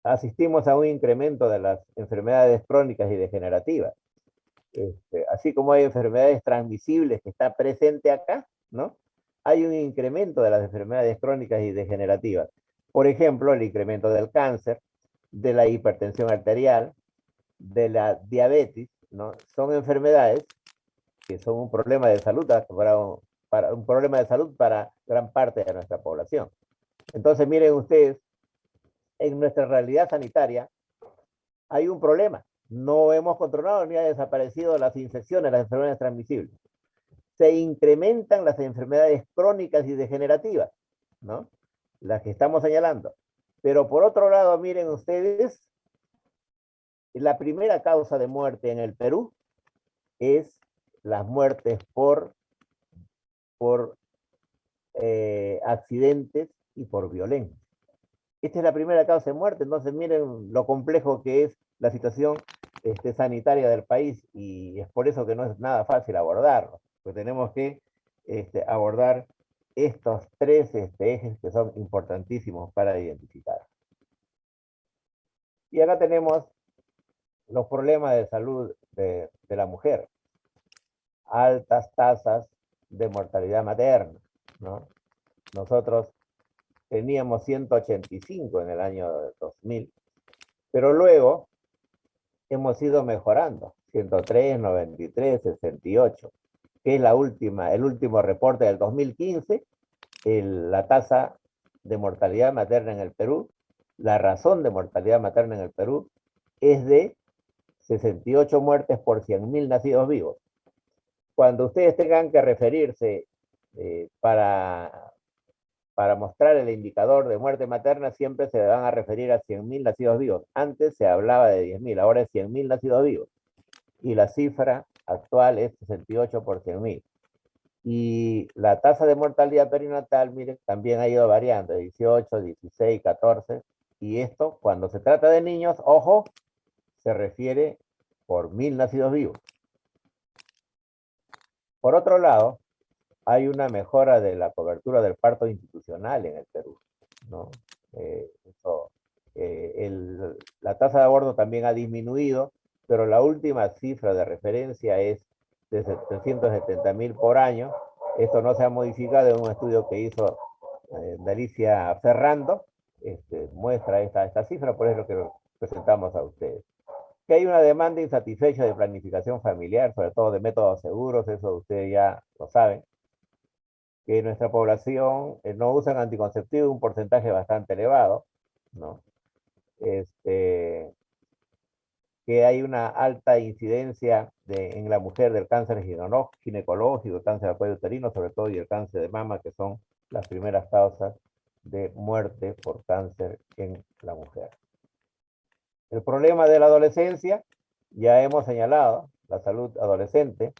S1: asistimos a un incremento de las enfermedades crónicas y degenerativas. Así como hay enfermedades transmisibles que está presente acá, ¿no? Hay un incremento de las enfermedades crónicas y degenerativas. Por ejemplo, el incremento del cáncer, de la hipertensión arterial, de la diabetes, ¿no? Son enfermedades que son un problema de salud para un problema de salud para gran parte de nuestra población. Entonces, miren ustedes, en nuestra realidad sanitaria hay un problema. No hemos controlado ni ha desaparecido las infecciones, las enfermedades transmisibles. Se incrementan las enfermedades crónicas y degenerativas, ¿no? Las que estamos señalando. Pero por otro lado, miren ustedes, la primera causa de muerte en el Perú es las muertes por accidentes y por violencia. Esta es la primera causa de muerte. Entonces miren lo complejo que es la situación sanitaria del país, y es por eso que no es nada fácil abordarlo, porque tenemos que abordar estos tres ejes que son importantísimos para identificar. Y acá tenemos los problemas de salud de la mujer. Altas tasas de mortalidad materna, ¿no? Nosotros teníamos 185 en el año 2000, pero luego hemos ido mejorando, 103, 93, 68, que es el último reporte del 2015, la tasa de mortalidad materna en el Perú, la razón de mortalidad materna en el Perú es de 68 muertes por 100.000 nacidos vivos. Cuando ustedes tengan que referirse para mostrar el indicador de muerte materna, siempre se van a referir a 100.000 nacidos vivos. Antes se hablaba de 10.000, ahora es 100.000 nacidos vivos. Y la cifra actual es 68 por 100.000. Y la tasa de mortalidad perinatal, miren, también ha ido variando, 18, 16, 14. Y esto, cuando se trata de niños, ojo, se refiere por 1000 nacidos vivos. Por otro lado, hay una mejora de la cobertura del parto institucional en el Perú, ¿no? La tasa de aborto también ha disminuido, pero la última cifra de referencia es de 370.000 por año. Esto no se ha modificado en un estudio que hizo Alicia Ferrando, muestra esta cifra, por eso que lo presentamos a ustedes. Que hay una demanda insatisfecha de planificación familiar, sobre todo de métodos seguros, eso ustedes ya lo saben, que nuestra población no usan anticonceptivos, un porcentaje bastante elevado, ¿no? Que hay una alta incidencia en la mujer del cáncer ginecológico, el cáncer de cuello uterino, sobre todo, y el cáncer de mama, que son las primeras causas de muerte por cáncer en la mujer. El problema de la adolescencia, ya hemos señalado, la salud adolescente,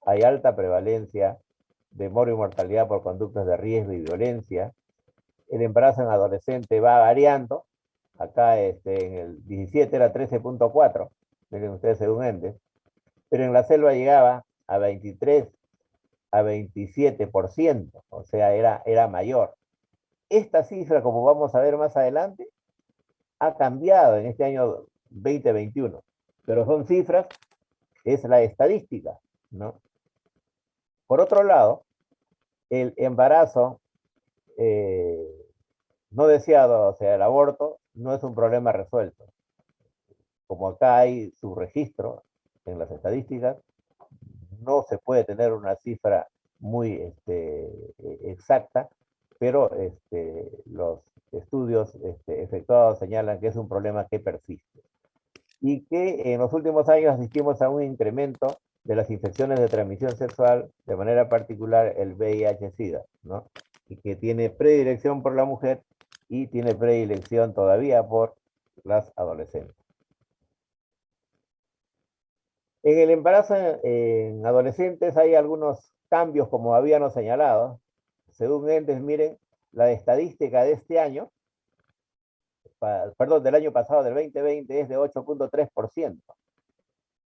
S1: hay alta prevalencia de mortalidad por conductas de riesgo y violencia. El embarazo en adolescente va variando. Acá en el 17 era 13.4, miren ustedes según Endes, pero en la selva llegaba a 23, a 27%, o sea, era mayor. Esta cifra, como vamos a ver más adelante, ha cambiado en este año 2021, pero son cifras, es la estadística, ¿no? Por otro lado, el embarazo no deseado, o sea, el aborto, no es un problema resuelto. Como acá hay su registro en las estadísticas, no se puede tener una cifra muy exacta, pero los estudios efectuados señalan que es un problema que persiste. Y que en los últimos años asistimos a un incremento de las infecciones de transmisión sexual, de manera particular el VIH-Sida, ¿no? Y que tiene predilección por la mujer y tiene predilección todavía por las adolescentes. En el embarazo en adolescentes hay algunos cambios, como habíamos señalado. Según Endes, miren, la estadística de este año, perdón, del año pasado, del 2020, es de 8.3%.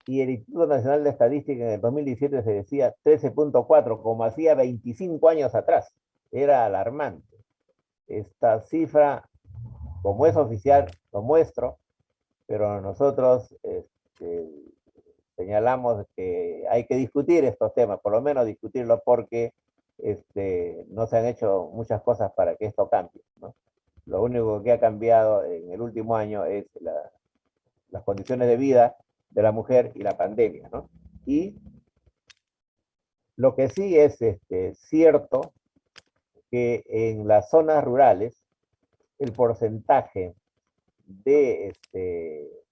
S1: Y el Instituto Nacional de Estadística en el 2017 se decía 13.4, como hacía 25 años atrás. Era alarmante. Esta cifra, como es oficial, lo muestro, pero nosotros señalamos que hay que discutir estos temas, por lo menos discutirlo, porque no se han hecho muchas cosas para que esto cambie, ¿no? Lo único que ha cambiado en el último año es las condiciones de vida de la mujer y la pandemia, ¿no? Y lo que sí es cierto que en las zonas rurales el porcentaje de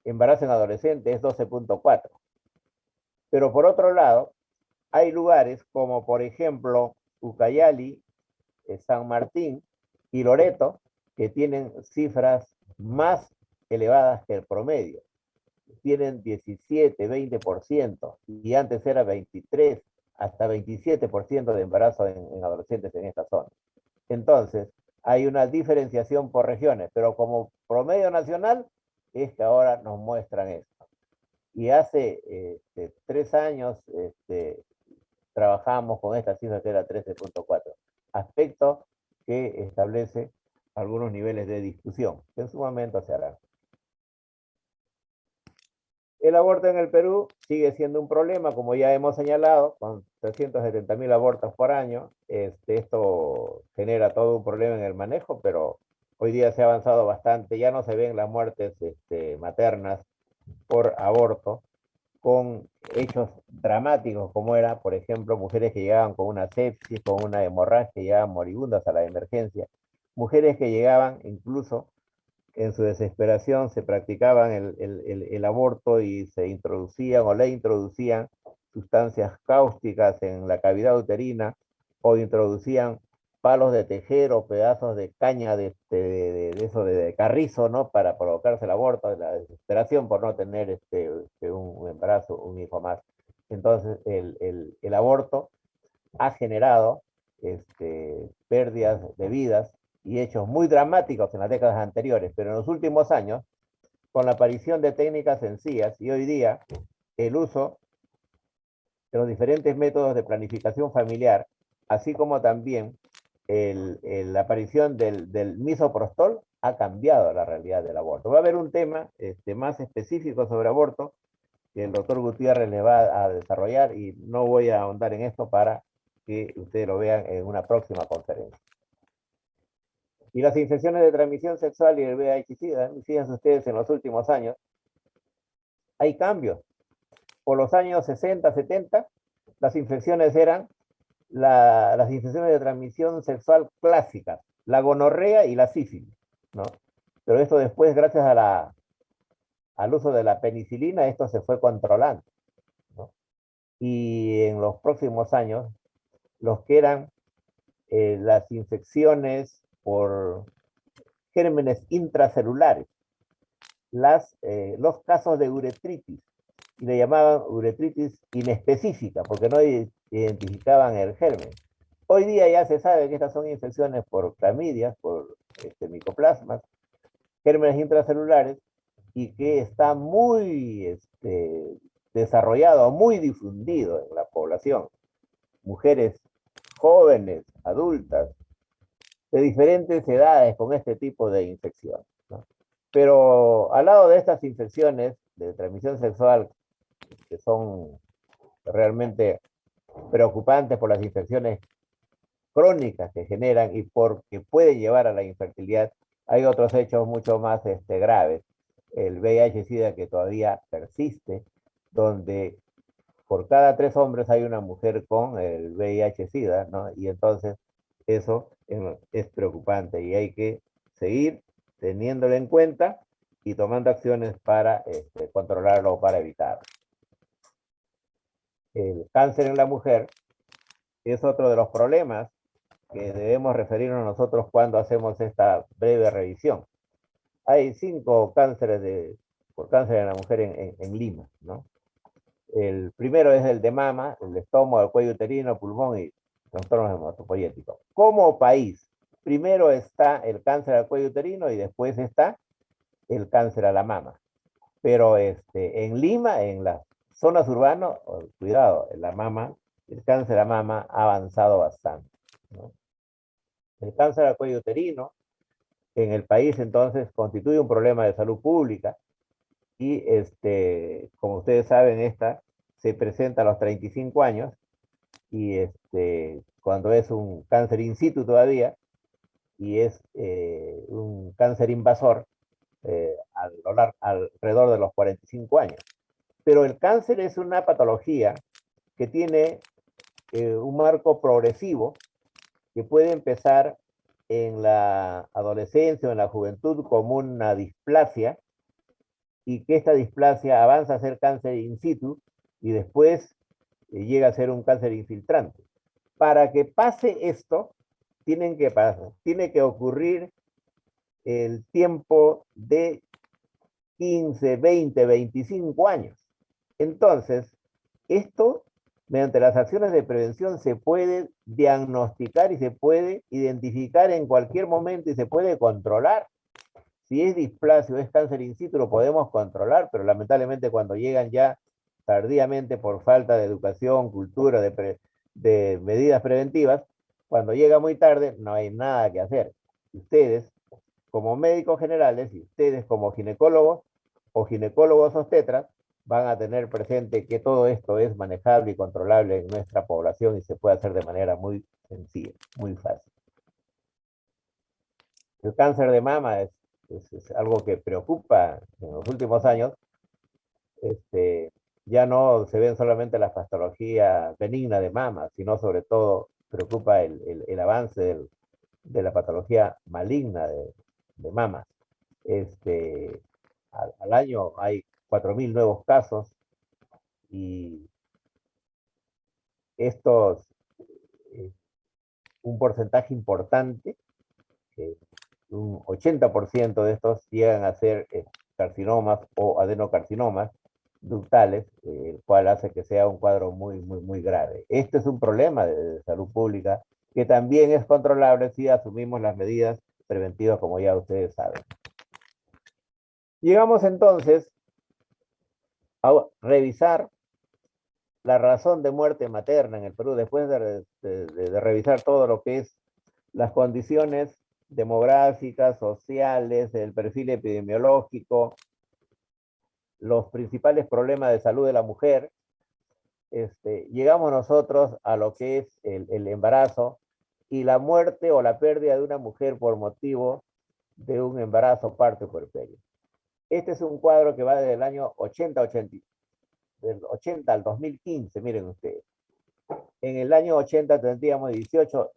S1: embarazo en adolescente es 12.4. Pero por otro lado, hay lugares como por ejemplo Ucayali, San Martín y Loreto, que tienen cifras más elevadas que el promedio. Tienen 17, 20%, y antes era 23, hasta 27% de embarazo en adolescentes en esta zona. Entonces, hay una diferenciación por regiones, pero como promedio nacional es que ahora nos muestran esto. Y hace 3 años trabajamos con esta cifra que era 13.4, aspecto que establece algunos niveles de discusión, que en su momento se harán. El aborto en el Perú sigue siendo un problema, como ya hemos señalado, con 370.000 abortos por año. Esto genera todo un problema en el manejo, pero hoy día se ha avanzado bastante. Ya no se ven las muertes maternas por aborto, con hechos dramáticos como era, por ejemplo, mujeres que llegaban con una sepsis, con una hemorragia, que llegaban moribundas a la emergencia, mujeres que llegaban incluso en su desesperación, se practicaban el aborto y se introducían o le introducían sustancias cáusticas en la cavidad uterina, o introducían palos de tejer o pedazos de caña de carrizo, ¿no? Para provocarse el aborto, la desesperación por no tener un embarazo, un hijo más. Entonces, el aborto ha generado pérdidas de vidas y hechos muy dramáticos en las décadas anteriores, pero en los últimos años con la aparición de técnicas sencillas y hoy día el uso de los diferentes métodos de planificación familiar, así como también la aparición del misoprostol, ha cambiado la realidad del aborto. Va a haber un tema más específico sobre aborto que el doctor Gutiérrez le va a desarrollar y no voy a ahondar en esto para que ustedes lo vean en una próxima conferencia. Y las infecciones de transmisión sexual y el VIH-Sida, fíjense ustedes en los últimos años, hay cambios. Por los años 60, 70, las infecciones eran las infecciones de transmisión sexual clásicas, la gonorrea y la sífilis, ¿no? Pero esto después, gracias al uso de la penicilina, esto se fue controlando, ¿no? Y en los próximos años, los que eran las infecciones por gérmenes intracelulares, los casos de uretritis, y le llamaban uretritis inespecífica, porque no identificaban el germen. Hoy día ya se sabe que estas son infecciones por clamidias, por micoplasmas, gérmenes intracelulares, y que está muy desarrollado, muy difundido en la población. Mujeres jóvenes, adultas, de diferentes edades con este tipo de infección, ¿no? Pero al lado de estas infecciones de transmisión sexual, que son realmente preocupantes por las infecciones crónicas que generan y porque pueden llevar a la infertilidad, hay otros hechos mucho más graves. El VIH-Sida que todavía persiste, donde por cada 3 hombres hay una mujer con el VIH-Sida, ¿no? Y entonces eso es preocupante y hay que seguir teniéndolo en cuenta y tomando acciones para controlarlo o para evitarlo. El cáncer en la mujer es otro de los problemas que debemos referirnos nosotros cuando hacemos esta breve revisión. Hay 5 cánceres por cáncer en la mujer en Lima, ¿no? El primero es el de mama, el de estómago, el cuello uterino, pulmón y trastornos hematopoyéticos. Como país, primero está el cáncer al cuello uterino y después está el cáncer a la mama. Pero en Lima, en las zonas urbanas, cuidado, en la mama, el cáncer a mama ha avanzado bastante, ¿no? El cáncer al cuello uterino en el país entonces constituye un problema de salud pública y como ustedes saben, esta se presenta a los 35 años y cuando es un cáncer in situ todavía y es un cáncer invasor alrededor de los 45 años. Pero el cáncer es una patología que tiene un marco progresivo que puede empezar en la adolescencia o en la juventud como una displasia y que esta displasia avanza a ser cáncer in situ y después llega a ser un cáncer infiltrante. Para que pase esto, tiene que ocurrir el tiempo de 15, 20, 25 años. Entonces, esto, mediante las acciones de prevención, se puede diagnosticar y se puede identificar en cualquier momento y se puede controlar. Si es displasia o es cáncer in situ, lo podemos controlar, pero lamentablemente cuando llegan ya tardíamente por falta de educación, cultura, de medidas preventivas, cuando llega muy tarde, no hay nada que hacer. Ustedes, como médicos generales, y ustedes como ginecólogos o ginecólogos obstetras, van a tener presente que todo esto es manejable y controlable en nuestra población y se puede hacer de manera muy sencilla, muy fácil. El cáncer de mama es algo que preocupa en los últimos años. Ya no se ven solamente las patologías benignas de mama, sino sobre todo preocupa el avance de la patología maligna de mama. Al año hay 4.000 nuevos casos y estos, un porcentaje importante, un 80% de estos llegan a ser carcinomas o adenocarcinomas ductales, el cual hace que sea un cuadro muy, muy, muy grave. Este es un problema de salud pública que también es controlable si asumimos las medidas preventivas, como ya ustedes saben. Llegamos entonces a revisar la razón de muerte materna en el Perú, después de revisar todo lo que es las condiciones demográficas, sociales, el perfil epidemiológico, los principales problemas de salud de la mujer. Llegamos nosotros a lo que es el embarazo y la muerte o la pérdida de una mujer por motivo de un embarazo, parto y puerperio. Este es un cuadro que va desde el año 80, del 80 al 2015, miren ustedes. En el año 80 tendríamos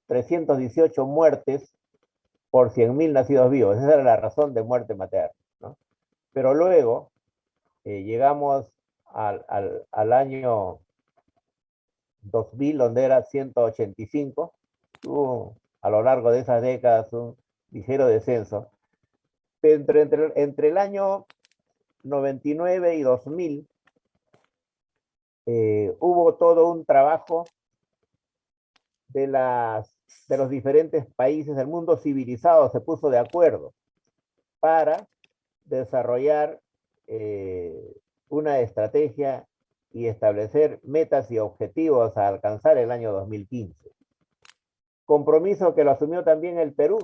S1: 318 muertes por 100.000 nacidos vivos. Esa era la razón de muerte materna, ¿no? Pero luego llegamos al año 2000, donde era 185. Tuvo a lo largo de esas décadas un ligero descenso. Entre el año 99 y 2000 hubo todo un trabajo de los diferentes países del mundo civilizado, se puso de acuerdo para desarrollar una estrategia y establecer metas y objetivos a alcanzar el año 2015. Compromiso que lo asumió también el Perú.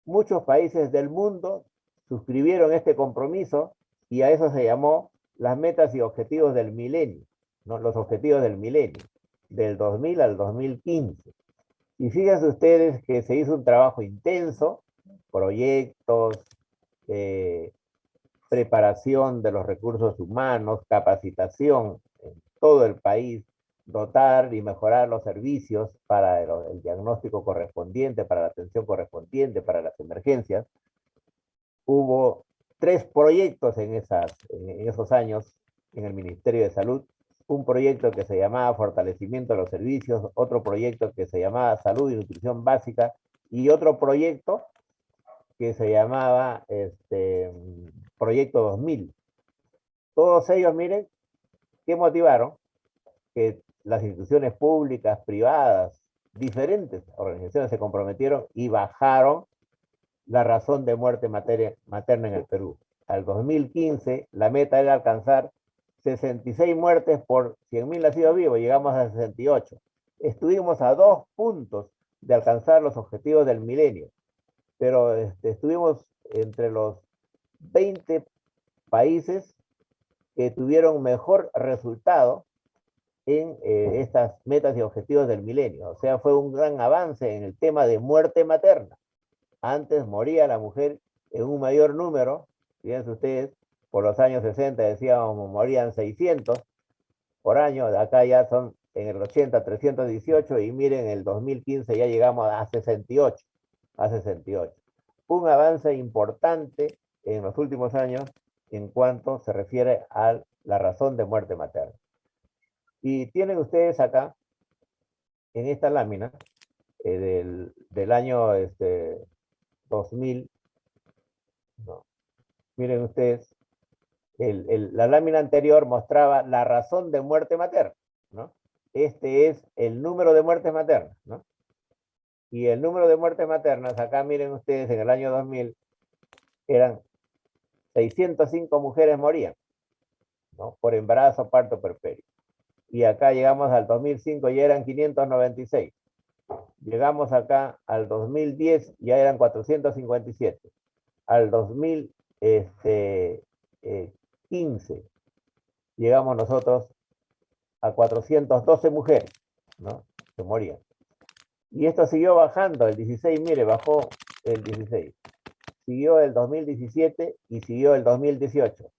S1: Muchos países del mundo suscribieron este compromiso y a eso se llamó las metas y objetivos del milenio, ¿no? Los objetivos del milenio, del 2000 al 2015. Y fíjense ustedes que se hizo un trabajo intenso, proyectos, preparación de los recursos humanos, capacitación en todo el país, dotar y mejorar los servicios para el diagnóstico correspondiente, para la atención correspondiente, para las emergencias. Hubo 3 proyectos en esos años en el Ministerio de Salud. Un proyecto que se llamaba Fortalecimiento de los Servicios, otro proyecto que se llamaba Salud y Nutrición Básica, y otro proyecto que se llamaba Proyecto 2000. Todos ellos, miren, ¿qué motivaron? Que las instituciones públicas, privadas, diferentes organizaciones se comprometieron y bajaron la razón de muerte materna en el Perú. Al 2015, la meta era alcanzar 66 muertes por 100.000 nacidos vivos, llegamos a 68. Estuvimos a 2 puntos de alcanzar los objetivos del milenio, pero estuvimos entre los 20 países que tuvieron mejor resultado en estas metas y objetivos del milenio. O sea, fue un gran avance en el tema de muerte materna. Antes moría la mujer en un mayor número, fíjense ustedes, por los años 60 decíamos morían 600 por año, acá ya son en el 80 318 y miren, en el 2015 ya llegamos a 68, a 68. Un avance importante en los últimos años en cuanto se refiere a la razón de muerte materna. Y tienen ustedes acá, en esta lámina, del año 2000, no, miren ustedes, la lámina anterior mostraba la razón de muerte materna, ¿no? Este es el número de muertes maternas, ¿no? Y el número de muertes maternas, acá miren ustedes, en el año 2000, eran 605 mujeres morían, ¿no? Por embarazo, parto, puerperio. Y acá llegamos al 2005, ya eran 596. Llegamos acá al 2010, ya eran 457. Al 2015, llegamos nosotros a 412 mujeres, ¿no? Que morían. Y esto siguió bajando, el 16, mire, bajó el 16. Siguió el 2017 y siguió el 2018,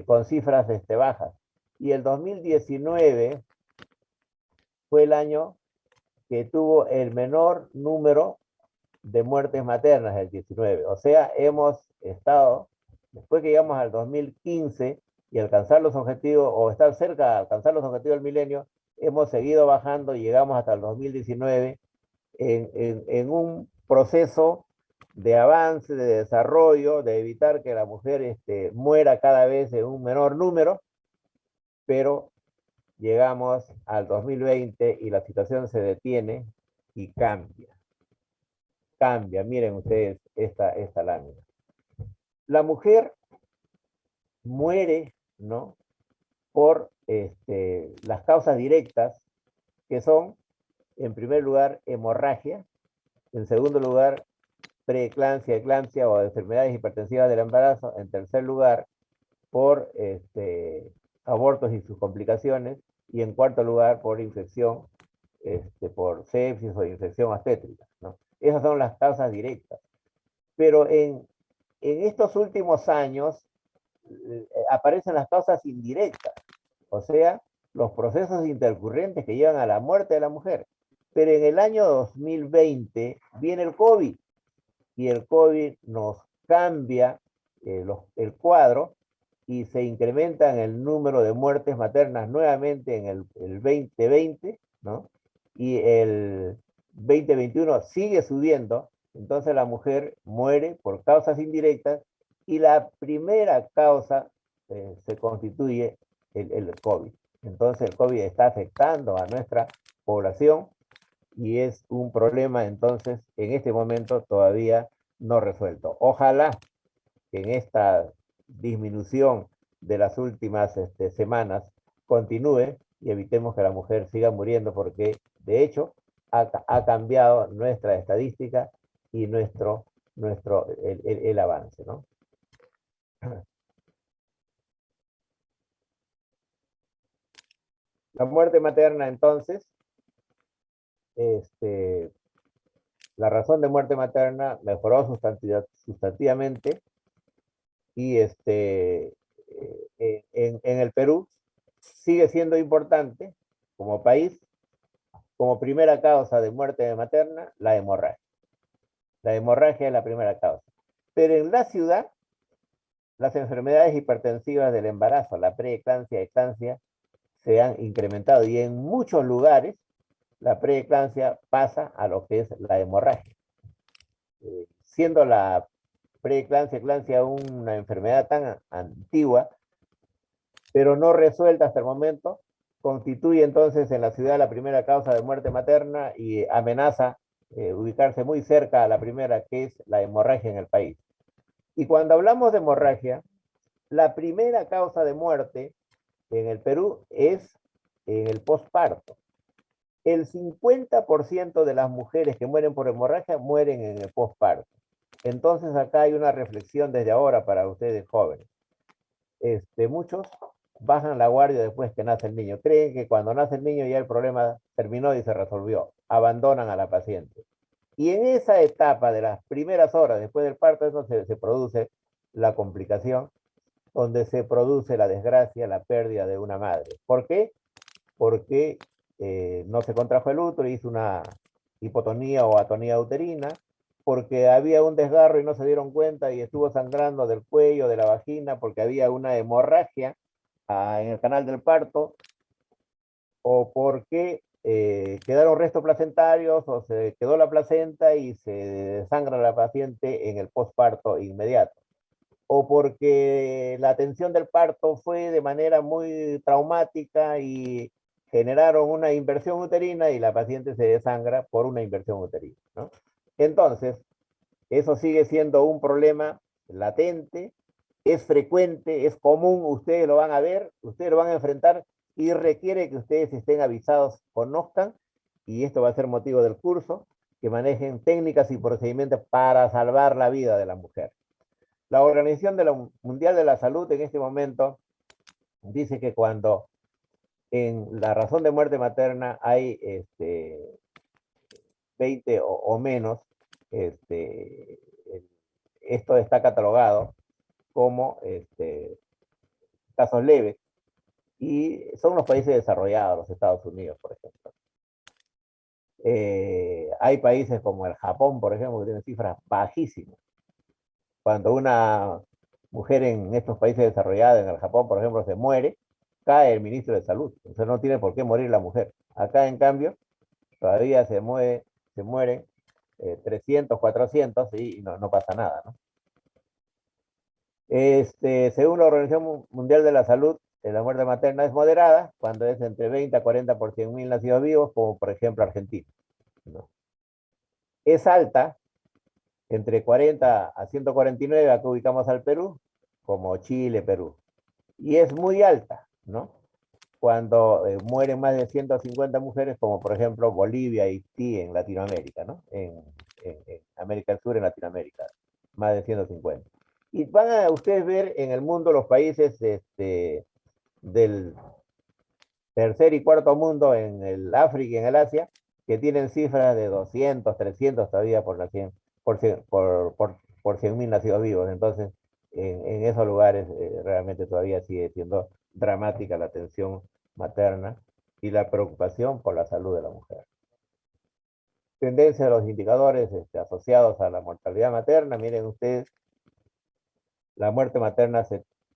S1: con cifras bajas. Y el 2019 fue el año que tuvo el menor número de muertes maternas, el 19. O sea, hemos estado, después que llegamos al 2015 y alcanzar los objetivos, o estar cerca de alcanzar los objetivos del milenio, hemos seguido bajando y llegamos hasta el 2019 en un proceso de avance, de desarrollo, de evitar que la mujer muera cada vez en un menor número, pero llegamos al 2020 y la situación se detiene y cambia. Cambia, miren ustedes esta lámina. La mujer muere, ¿no? Por las causas directas, que son, en primer lugar, hemorragia, en segundo lugar, preeclampsia, eclampsia o enfermedades hipertensivas del embarazo, en tercer lugar, por abortos y sus complicaciones, y en cuarto lugar, por infección, por sepsis o infección obstétrica, ¿no? Esas son las causas directas. Pero en estos últimos años aparecen las causas indirectas, o sea, los procesos intercurrentes que llevan a la muerte de la mujer. Pero en el año 2020 viene el COVID, y el COVID nos cambia el cuadro y se incrementa en el número de muertes maternas nuevamente en el 2020, ¿no? Y el 2021 sigue subiendo, entonces la mujer muere por causas indirectas y la primera causa se constituye el COVID. Entonces el COVID está afectando a nuestra población y es un problema entonces en este momento todavía no resuelto. Ojalá que en esta disminución de las últimas semanas continúe y evitemos que la mujer siga muriendo, porque de hecho ha cambiado nuestra estadística y el avance, ¿no? La muerte materna, entonces, la razón de muerte materna mejoró sustantivamente y en el Perú sigue siendo importante como país, como primera causa de muerte materna, la hemorragia. La hemorragia es la primera causa. Pero en la ciudad, las enfermedades hipertensivas del embarazo, la preeclampsia, eclampsia, se han incrementado y en muchos lugares la preeclampsia pasa a lo que es la hemorragia. Siendo la preeclampsia, eclampsia una enfermedad tan antigua, pero no resuelta hasta el momento, constituye entonces en la ciudad la primera causa de muerte materna y amenaza ubicarse muy cerca a la primera, que es la hemorragia en el país. Y cuando hablamos de hemorragia, la primera causa de muerte en el Perú es en el posparto. El 50% de las mujeres que mueren por hemorragia mueren en el posparto. Entonces acá hay una reflexión desde ahora para ustedes jóvenes. Muchos bajan la guardia después que nace el niño. Creen que cuando nace el niño ya el problema terminó y se resolvió. Abandonan a la paciente. Y en esa etapa de las primeras horas después del parto, eso se produce la complicación, donde se produce la desgracia, la pérdida de una madre. ¿Por qué? Porque no se contrajo el útero, hizo una hipotonía o atonía uterina, porque había un desgarro y no se dieron cuenta y estuvo sangrando del cuello, de la vagina, porque había una hemorragia en el canal del parto, o porque quedaron restos placentarios o se quedó la placenta y se desangra la paciente en el posparto inmediato, o porque la atención del parto fue de manera muy traumática y generaron una inversión uterina y la paciente se desangra por una inversión uterina, ¿no? Entonces, eso sigue siendo un problema latente, es frecuente, es común, ustedes lo van a ver, ustedes lo van a enfrentar y requiere que ustedes estén avisados, conozcan, y esto va a ser motivo del curso, que manejen técnicas y procedimientos para salvar la vida de la mujer. La Organización Mundial de la Salud en este momento dice que cuando en la razón de muerte materna hay 20 o menos, esto está catalogado como casos leves y son los países desarrollados, los Estados Unidos, por ejemplo. Hay países como el Japón, por ejemplo, que tienen cifras bajísimas. Cuando una mujer en estos países desarrollados, en el Japón, por ejemplo, se muere, cae el ministro de Salud. Entonces no tiene por qué morir la mujer. Acá, en cambio, todavía se mueren 300, 400 y no pasa nada, ¿no? Según la Organización Mundial de la Salud, la muerte materna es moderada cuando es entre 20 a 40 por 100.000 nacidos vivos, como por ejemplo Argentina, ¿no? Es alta entre 40 a 149, acá ubicamos al Perú, como Chile, Perú. Y es muy alta, ¿no? Cuando mueren más de 150 mujeres, como por ejemplo Bolivia y Haití en Latinoamérica, ¿no? En América del Sur, en Latinoamérica, más de 150. Y van a ustedes ver en el mundo los países del tercer y cuarto mundo, en el África y en el Asia, que tienen cifras de 200, 300 todavía por, la 100, por 100.000 nacidos vivos. Entonces, en esos lugares realmente todavía sigue siendo dramática la atención materna y la preocupación por la salud de la mujer. Tendencia de los indicadores asociados a la mortalidad materna. Miren ustedes, la muerte materna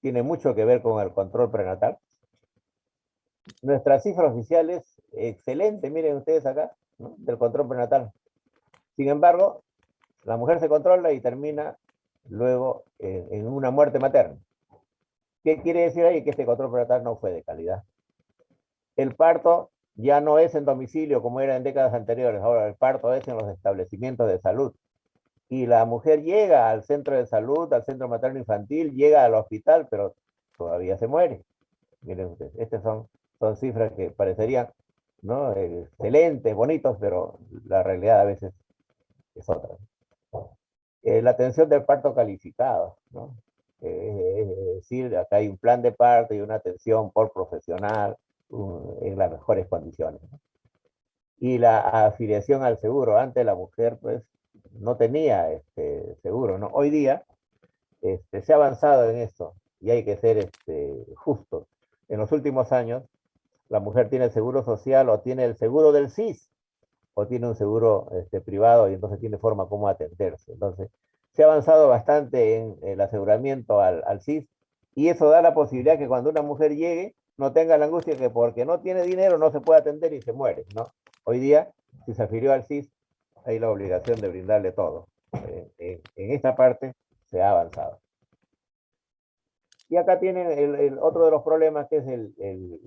S1: tiene mucho que ver con el control prenatal. Nuestra cifra oficial es excelente, miren ustedes acá, ¿no? Del control prenatal. Sin embargo, la mujer se controla y termina luego en una muerte materna. ¿Qué quiere decir ahí? Que este control prenatal no fue de calidad. El parto ya no es en domicilio como era en décadas anteriores, ahora el parto es en los establecimientos de salud. Y la mujer llega al centro de salud, al centro materno infantil, llega al hospital, pero todavía se muere. Miren ustedes, estas son cifras que parecerían, ¿no? Excelentes, bonitos, pero la realidad a veces es otra. La atención del parto calificado, ¿no? Es decir, acá hay un plan de parto y una atención por profesional en las mejores condiciones, ¿no? Y la afiliación al seguro. Antes la mujer, pues, no tenía seguro, ¿no? Hoy día se ha avanzado en esto y hay que ser justos. En los últimos años, la mujer tiene el seguro social o tiene el seguro del SIS o tiene un seguro privado y entonces tiene forma como atenderse. Entonces, se ha avanzado bastante en el aseguramiento al SIS y eso da la posibilidad que cuando una mujer llegue no tenga la angustia que porque no tiene dinero no se puede atender y se muere, ¿no? Hoy día, si se afilió al SIS, hay la obligación de brindarle todo. En esta parte se ha avanzado. Y acá tienen el otro de los problemas, que es el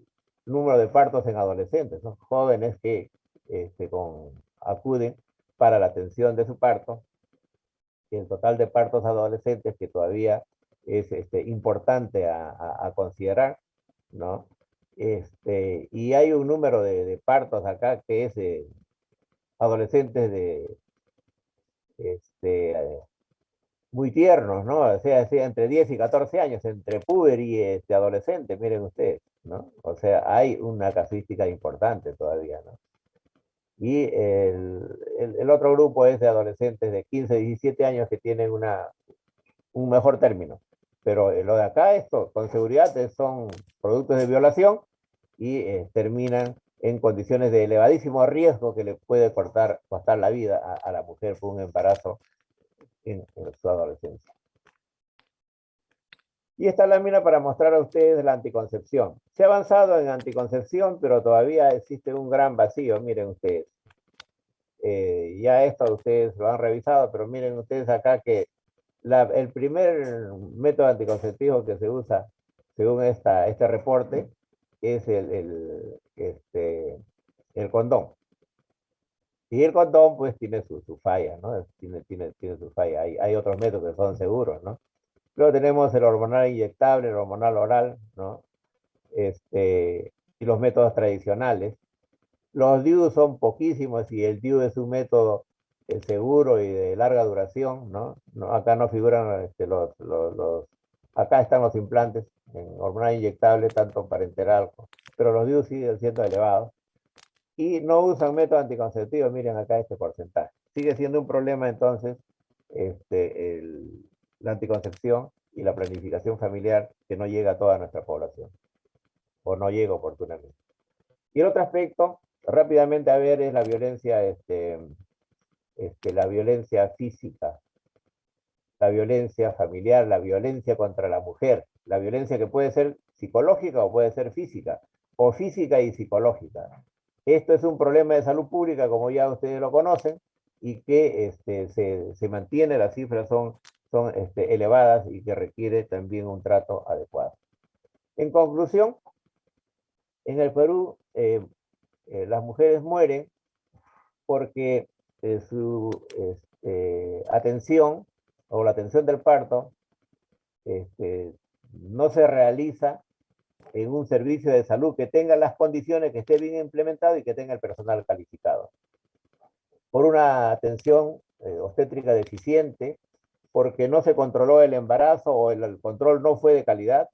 S1: número de partos en adolescentes, ¿no? Jóvenes que acuden para la atención de su parto, y el total de partos adolescentes que todavía es importante a considerar, ¿no? Y hay un número de partos acá que es adolescentes de muy tiernos, ¿no? O sea, entre 10 y 14 años, entre puber y adolescente, miren ustedes, ¿no? O sea, hay una casuística importante todavía, ¿no? Y el otro grupo es de adolescentes de 15, 17 años que tienen un mejor término. Pero lo de acá, esto, con seguridad, son productos de violación y terminan en condiciones de elevadísimo riesgo que le puede costar la vida a la mujer por un embarazo en su adolescencia. Y esta lámina para mostrar a ustedes la anticoncepción. Se ha avanzado en anticoncepción, pero todavía existe un gran vacío, miren ustedes. Ya esto ustedes lo han revisado, pero miren ustedes acá que el primer método anticonceptivo que se usa, según este reporte, es el condón. Y el condón, pues, tiene su falla, ¿no? Tiene su falla. Hay otros métodos que son seguros, ¿no? Luego tenemos el hormonal inyectable, el hormonal oral, ¿no? Y los métodos tradicionales. Los DIU son poquísimos y el DIU es un método seguro y de larga duración, ¿no? Acá no figuran acá están los implantes en hormonal inyectable, tanto parenteral, pero los DIU siguen siendo elevados. Y no usan método anticonceptivo, miren acá este porcentaje. Sigue siendo un problema entonces la anticoncepción y la planificación familiar que no llega a toda nuestra población o no llega oportunamente. Y el otro aspecto, rápidamente a ver, es la violencia, la violencia física, la violencia familiar, la violencia contra la mujer, la violencia que puede ser psicológica o puede ser física, o física y psicológica. Esto es un problema de salud pública, como ya ustedes lo conocen, y que se mantiene, las cifras son elevadas y que requiere también un trato adecuado. En conclusión, en el Perú las mujeres mueren porque su atención o la atención del parto no se realiza en un servicio de salud que tenga las condiciones, que esté bien implementado y que tenga el personal calificado. Por una atención obstétrica deficiente, porque no se controló el embarazo o el control no fue de calidad,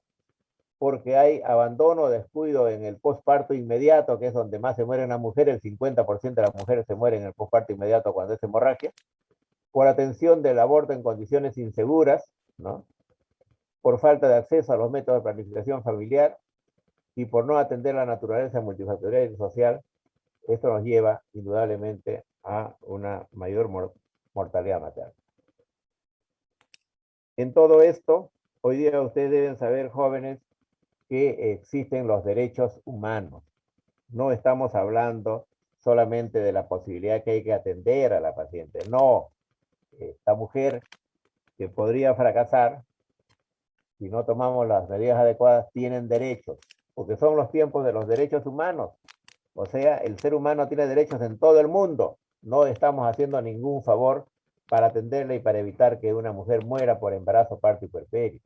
S1: porque hay abandono o descuido en el posparto inmediato, que es donde más se mueren las mujeres, el 50% de las mujeres se mueren en el posparto inmediato cuando es hemorragia, por atención del aborto en condiciones inseguras, ¿no? Por falta de acceso a los métodos de planificación familiar y por no atender la naturaleza multifactorial y social. Esto nos lleva indudablemente a una mayor mortalidad materna. En todo esto, hoy día ustedes deben saber, jóvenes, que existen los derechos humanos. No estamos hablando solamente de la posibilidad que hay que atender a la paciente. No, esta mujer que podría fracasar si no tomamos las medidas adecuadas tienen derechos, porque son los tiempos de los derechos humanos. O sea, el ser humano tiene derechos en todo el mundo. No estamos haciendo ningún favor para atenderla y para evitar que una mujer muera por embarazo, parto y puerperio.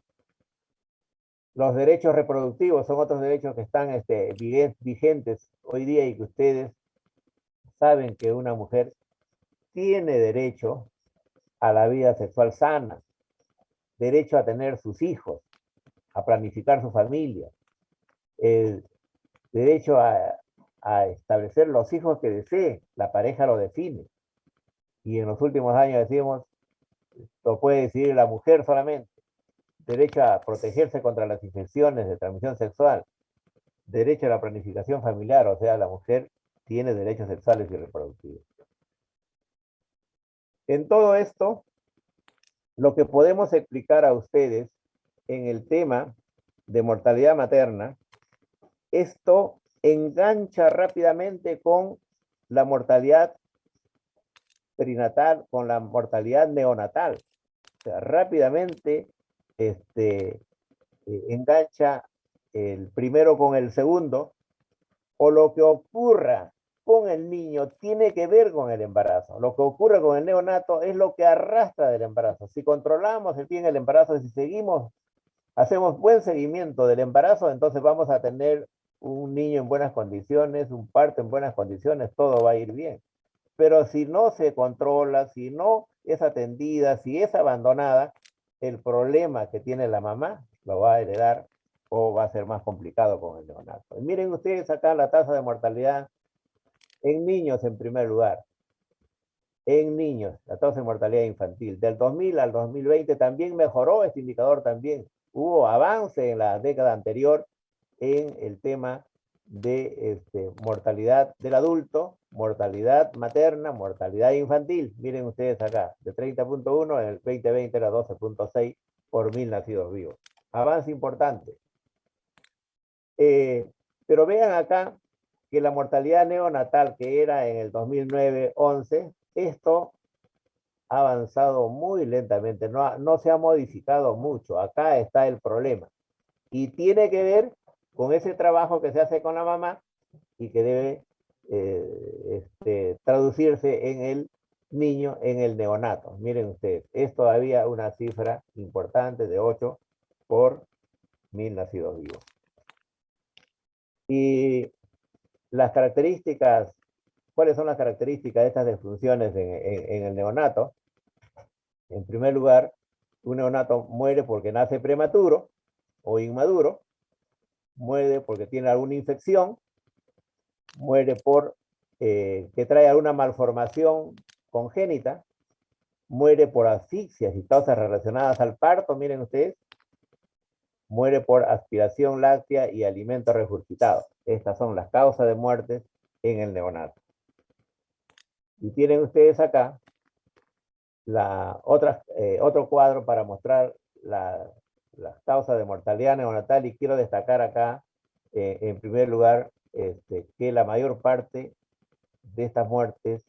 S1: Los derechos reproductivos son otros derechos que están vigentes hoy día y que ustedes saben que una mujer tiene derecho a la vida sexual sana, derecho a tener sus hijos, a planificar su familia, el derecho a establecer los hijos que desee, la pareja lo define. Y en los últimos años decimos, lo puede decidir la mujer solamente. Derecho a protegerse contra las infecciones de transmisión sexual, derecho a la planificación familiar, o sea, la mujer tiene derechos sexuales y reproductivos. En todo esto, lo que podemos explicar a ustedes en el tema de mortalidad materna, esto engancha rápidamente con la mortalidad perinatal, con la mortalidad neonatal. O sea, rápidamente engancha el primero con el segundo, o lo que ocurra con el niño tiene que ver con el embarazo. Lo que ocurre con el neonato es lo que arrastra del embarazo. Si controlamos bien el embarazo, si seguimos, hacemos buen seguimiento del embarazo, entonces vamos a tener un niño en buenas condiciones, un parto en buenas condiciones, todo va a ir bien. Pero si no se controla, si no es atendida, si es abandonada, el problema que tiene la mamá lo va a heredar o va a ser más complicado con el neonato. Y miren ustedes acá la tasa de mortalidad en niños en primer lugar. En niños, la tasa de mortalidad infantil. Del 2000 al 2020 también mejoró este indicador también. Hubo avance en la década anterior en el tema de mortalidad del adulto, mortalidad materna, mortalidad infantil. Miren ustedes acá, de 30.1 en el 2020 era 12.6 por 1000 nacidos vivos. Avance importante. Pero vean acá que la mortalidad neonatal que era en el 2009-11, esto ha avanzado muy lentamente, no se ha modificado mucho. Acá está el problema. Y tiene que ver con ese trabajo que se hace con la mamá y que debe traducirse en el niño, en el neonato. Miren ustedes, es todavía una cifra importante de 8 por 1000 nacidos vivos. Y las características, ¿cuáles son las características de estas disfunciones en el neonato? En primer lugar, un neonato muere porque nace prematuro o inmaduro, muere porque tiene alguna infección, muere por que trae alguna malformación congénita, muere por asfixias y causas relacionadas al parto, miren ustedes, muere por aspiración láctea y alimento regurgitado. Estas son las causas de muerte en el neonato. Y tienen ustedes acá otro cuadro para mostrar las causas de mortalidad neonatal, y quiero destacar acá, en primer lugar, que la mayor parte de estas muertes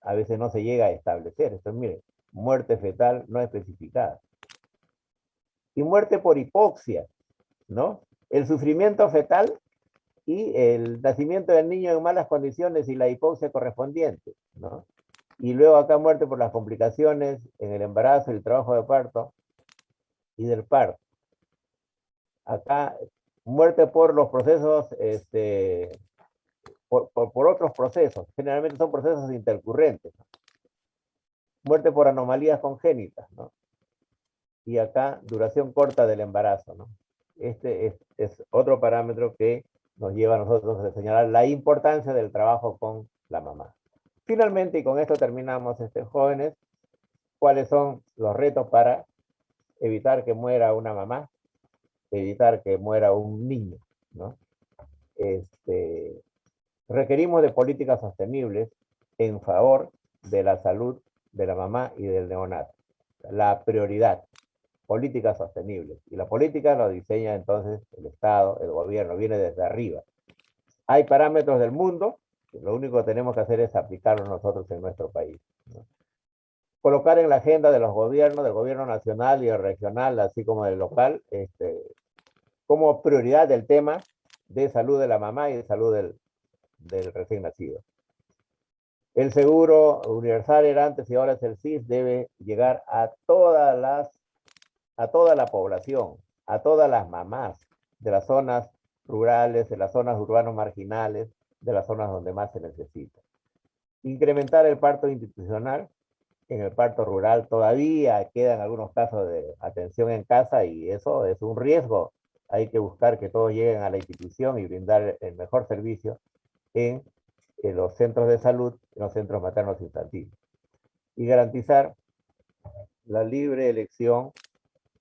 S1: a veces no se llega a establecer. Entonces, miren, muerte fetal no especificada. Y muerte por hipoxia, ¿no? El sufrimiento fetal y el nacimiento del niño en malas condiciones y la hipoxia correspondiente, ¿no? Y luego acá muerte por las complicaciones en el embarazo, el trabajo de parto y del parto. Acá muerte por los procesos, por otros procesos, generalmente son procesos intercurrentes, ¿no? Muerte por anomalías congénitas, ¿no? Y acá duración corta del embarazo, ¿no? Este es otro parámetro que nos lleva a nosotros a señalar la importancia del trabajo con la mamá. Finalmente, y con esto terminamos, jóvenes, ¿cuáles son los retos para evitar que muera una mamá, evitar que muera un niño, ¿no? Requerimos de políticas sostenibles en favor de la salud de la mamá y del neonato. La prioridad, políticas sostenibles. Y la política lo diseña entonces el Estado, el gobierno, viene desde arriba. Hay parámetros del mundo, que lo único que tenemos que hacer es aplicarlos nosotros en nuestro país, ¿no? Colocar en la agenda de los gobiernos, del gobierno nacional y el regional, así como del local, como prioridad del tema de salud de la mamá y de salud del recién nacido. El seguro universal era antes y ahora es el SIS, debe llegar a toda la población, a todas las mamás de las zonas rurales, de las zonas urbanos marginales, de las zonas donde más se necesita. Incrementar el parto institucional. En el parto rural todavía quedan algunos casos de atención en casa y eso es un riesgo. Hay que buscar que todos lleguen a la institución y brindar el mejor servicio en los centros de salud, en los centros maternos infantiles. Y garantizar la libre elección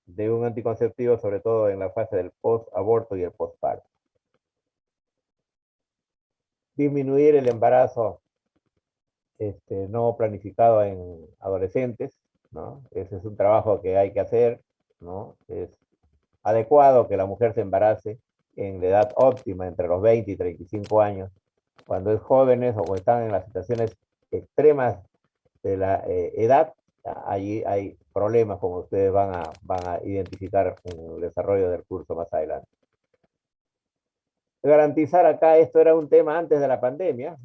S1: de un anticonceptivo, sobre todo en la fase del post-aborto y el postparto. Disminuir el embarazo no planificado en adolescentes, ¿no? Ese es un trabajo que hay que hacer, ¿no? Es adecuado que la mujer se embarace en la edad óptima, entre los 20 y 35 años, cuando es jóvenes o están en las situaciones extremas de la edad, allí hay problemas como ustedes van a identificar en el desarrollo del curso más adelante. Garantizar acá, esto era un tema antes de la pandemia,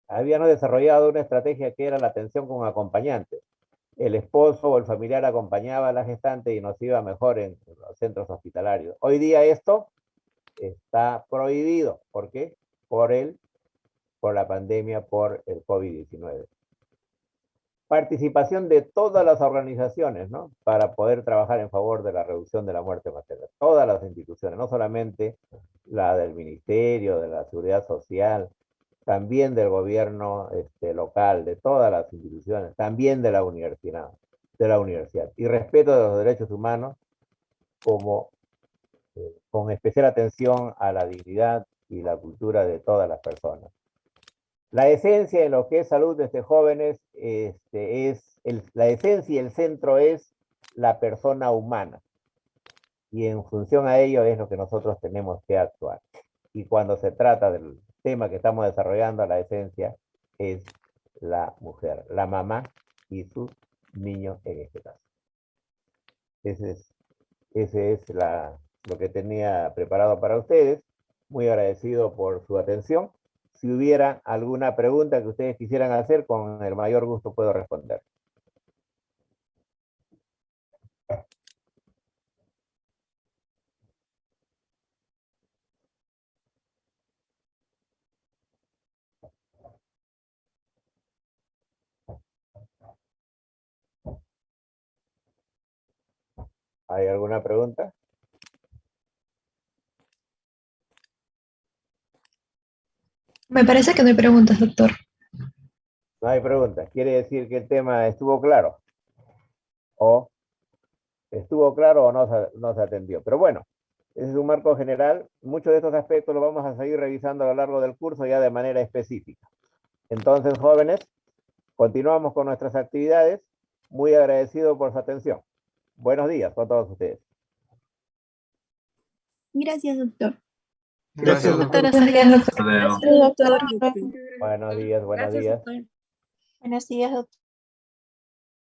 S1: habíamos desarrollado una estrategia que era la atención con acompañantes. El esposo o el familiar acompañaba a la gestante y nos iba mejor en los centros hospitalarios. Hoy día esto está prohibido. ¿Por qué? Por la pandemia, por el COVID-19. Participación de todas las organizaciones, ¿no? Para poder trabajar en favor de la reducción de la muerte materna. Todas las instituciones, no solamente la del Ministerio, de la Seguridad Social, también del gobierno local, de todas las instituciones, también de la universidad. Y respeto de los derechos humanos con especial atención a la dignidad y la cultura de todas las personas. La esencia de lo que es salud de jóvenes la esencia y el centro es la persona humana. Y en función a ello es lo que nosotros tenemos que actuar. Y cuando se trata del tema que estamos desarrollando, la esencia es la mujer, la mamá y sus niños en este caso. Ese es lo que tenía preparado para ustedes. Muy agradecido por su atención. Si hubiera alguna pregunta que ustedes quisieran hacer, con el mayor gusto puedo responder. ¿Hay alguna pregunta?
S2: Me parece que no hay preguntas, doctor.
S1: No hay preguntas. Quiere decir que el tema estuvo claro. O no se atendió. Pero bueno, ese es un marco general. Muchos de estos aspectos los vamos a seguir revisando a lo largo del curso ya de manera específica. Entonces, jóvenes, continuamos con nuestras actividades. Muy agradecido por su atención. Buenos días con todos ustedes.
S5: Gracias, doctor.
S4: Gracias, doctor.
S3: Doctora,
S2: Gracias, doctor.
S5: Gracias, doctor.
S1: Buenos días, buenos días.
S5: Buenos días, doctor.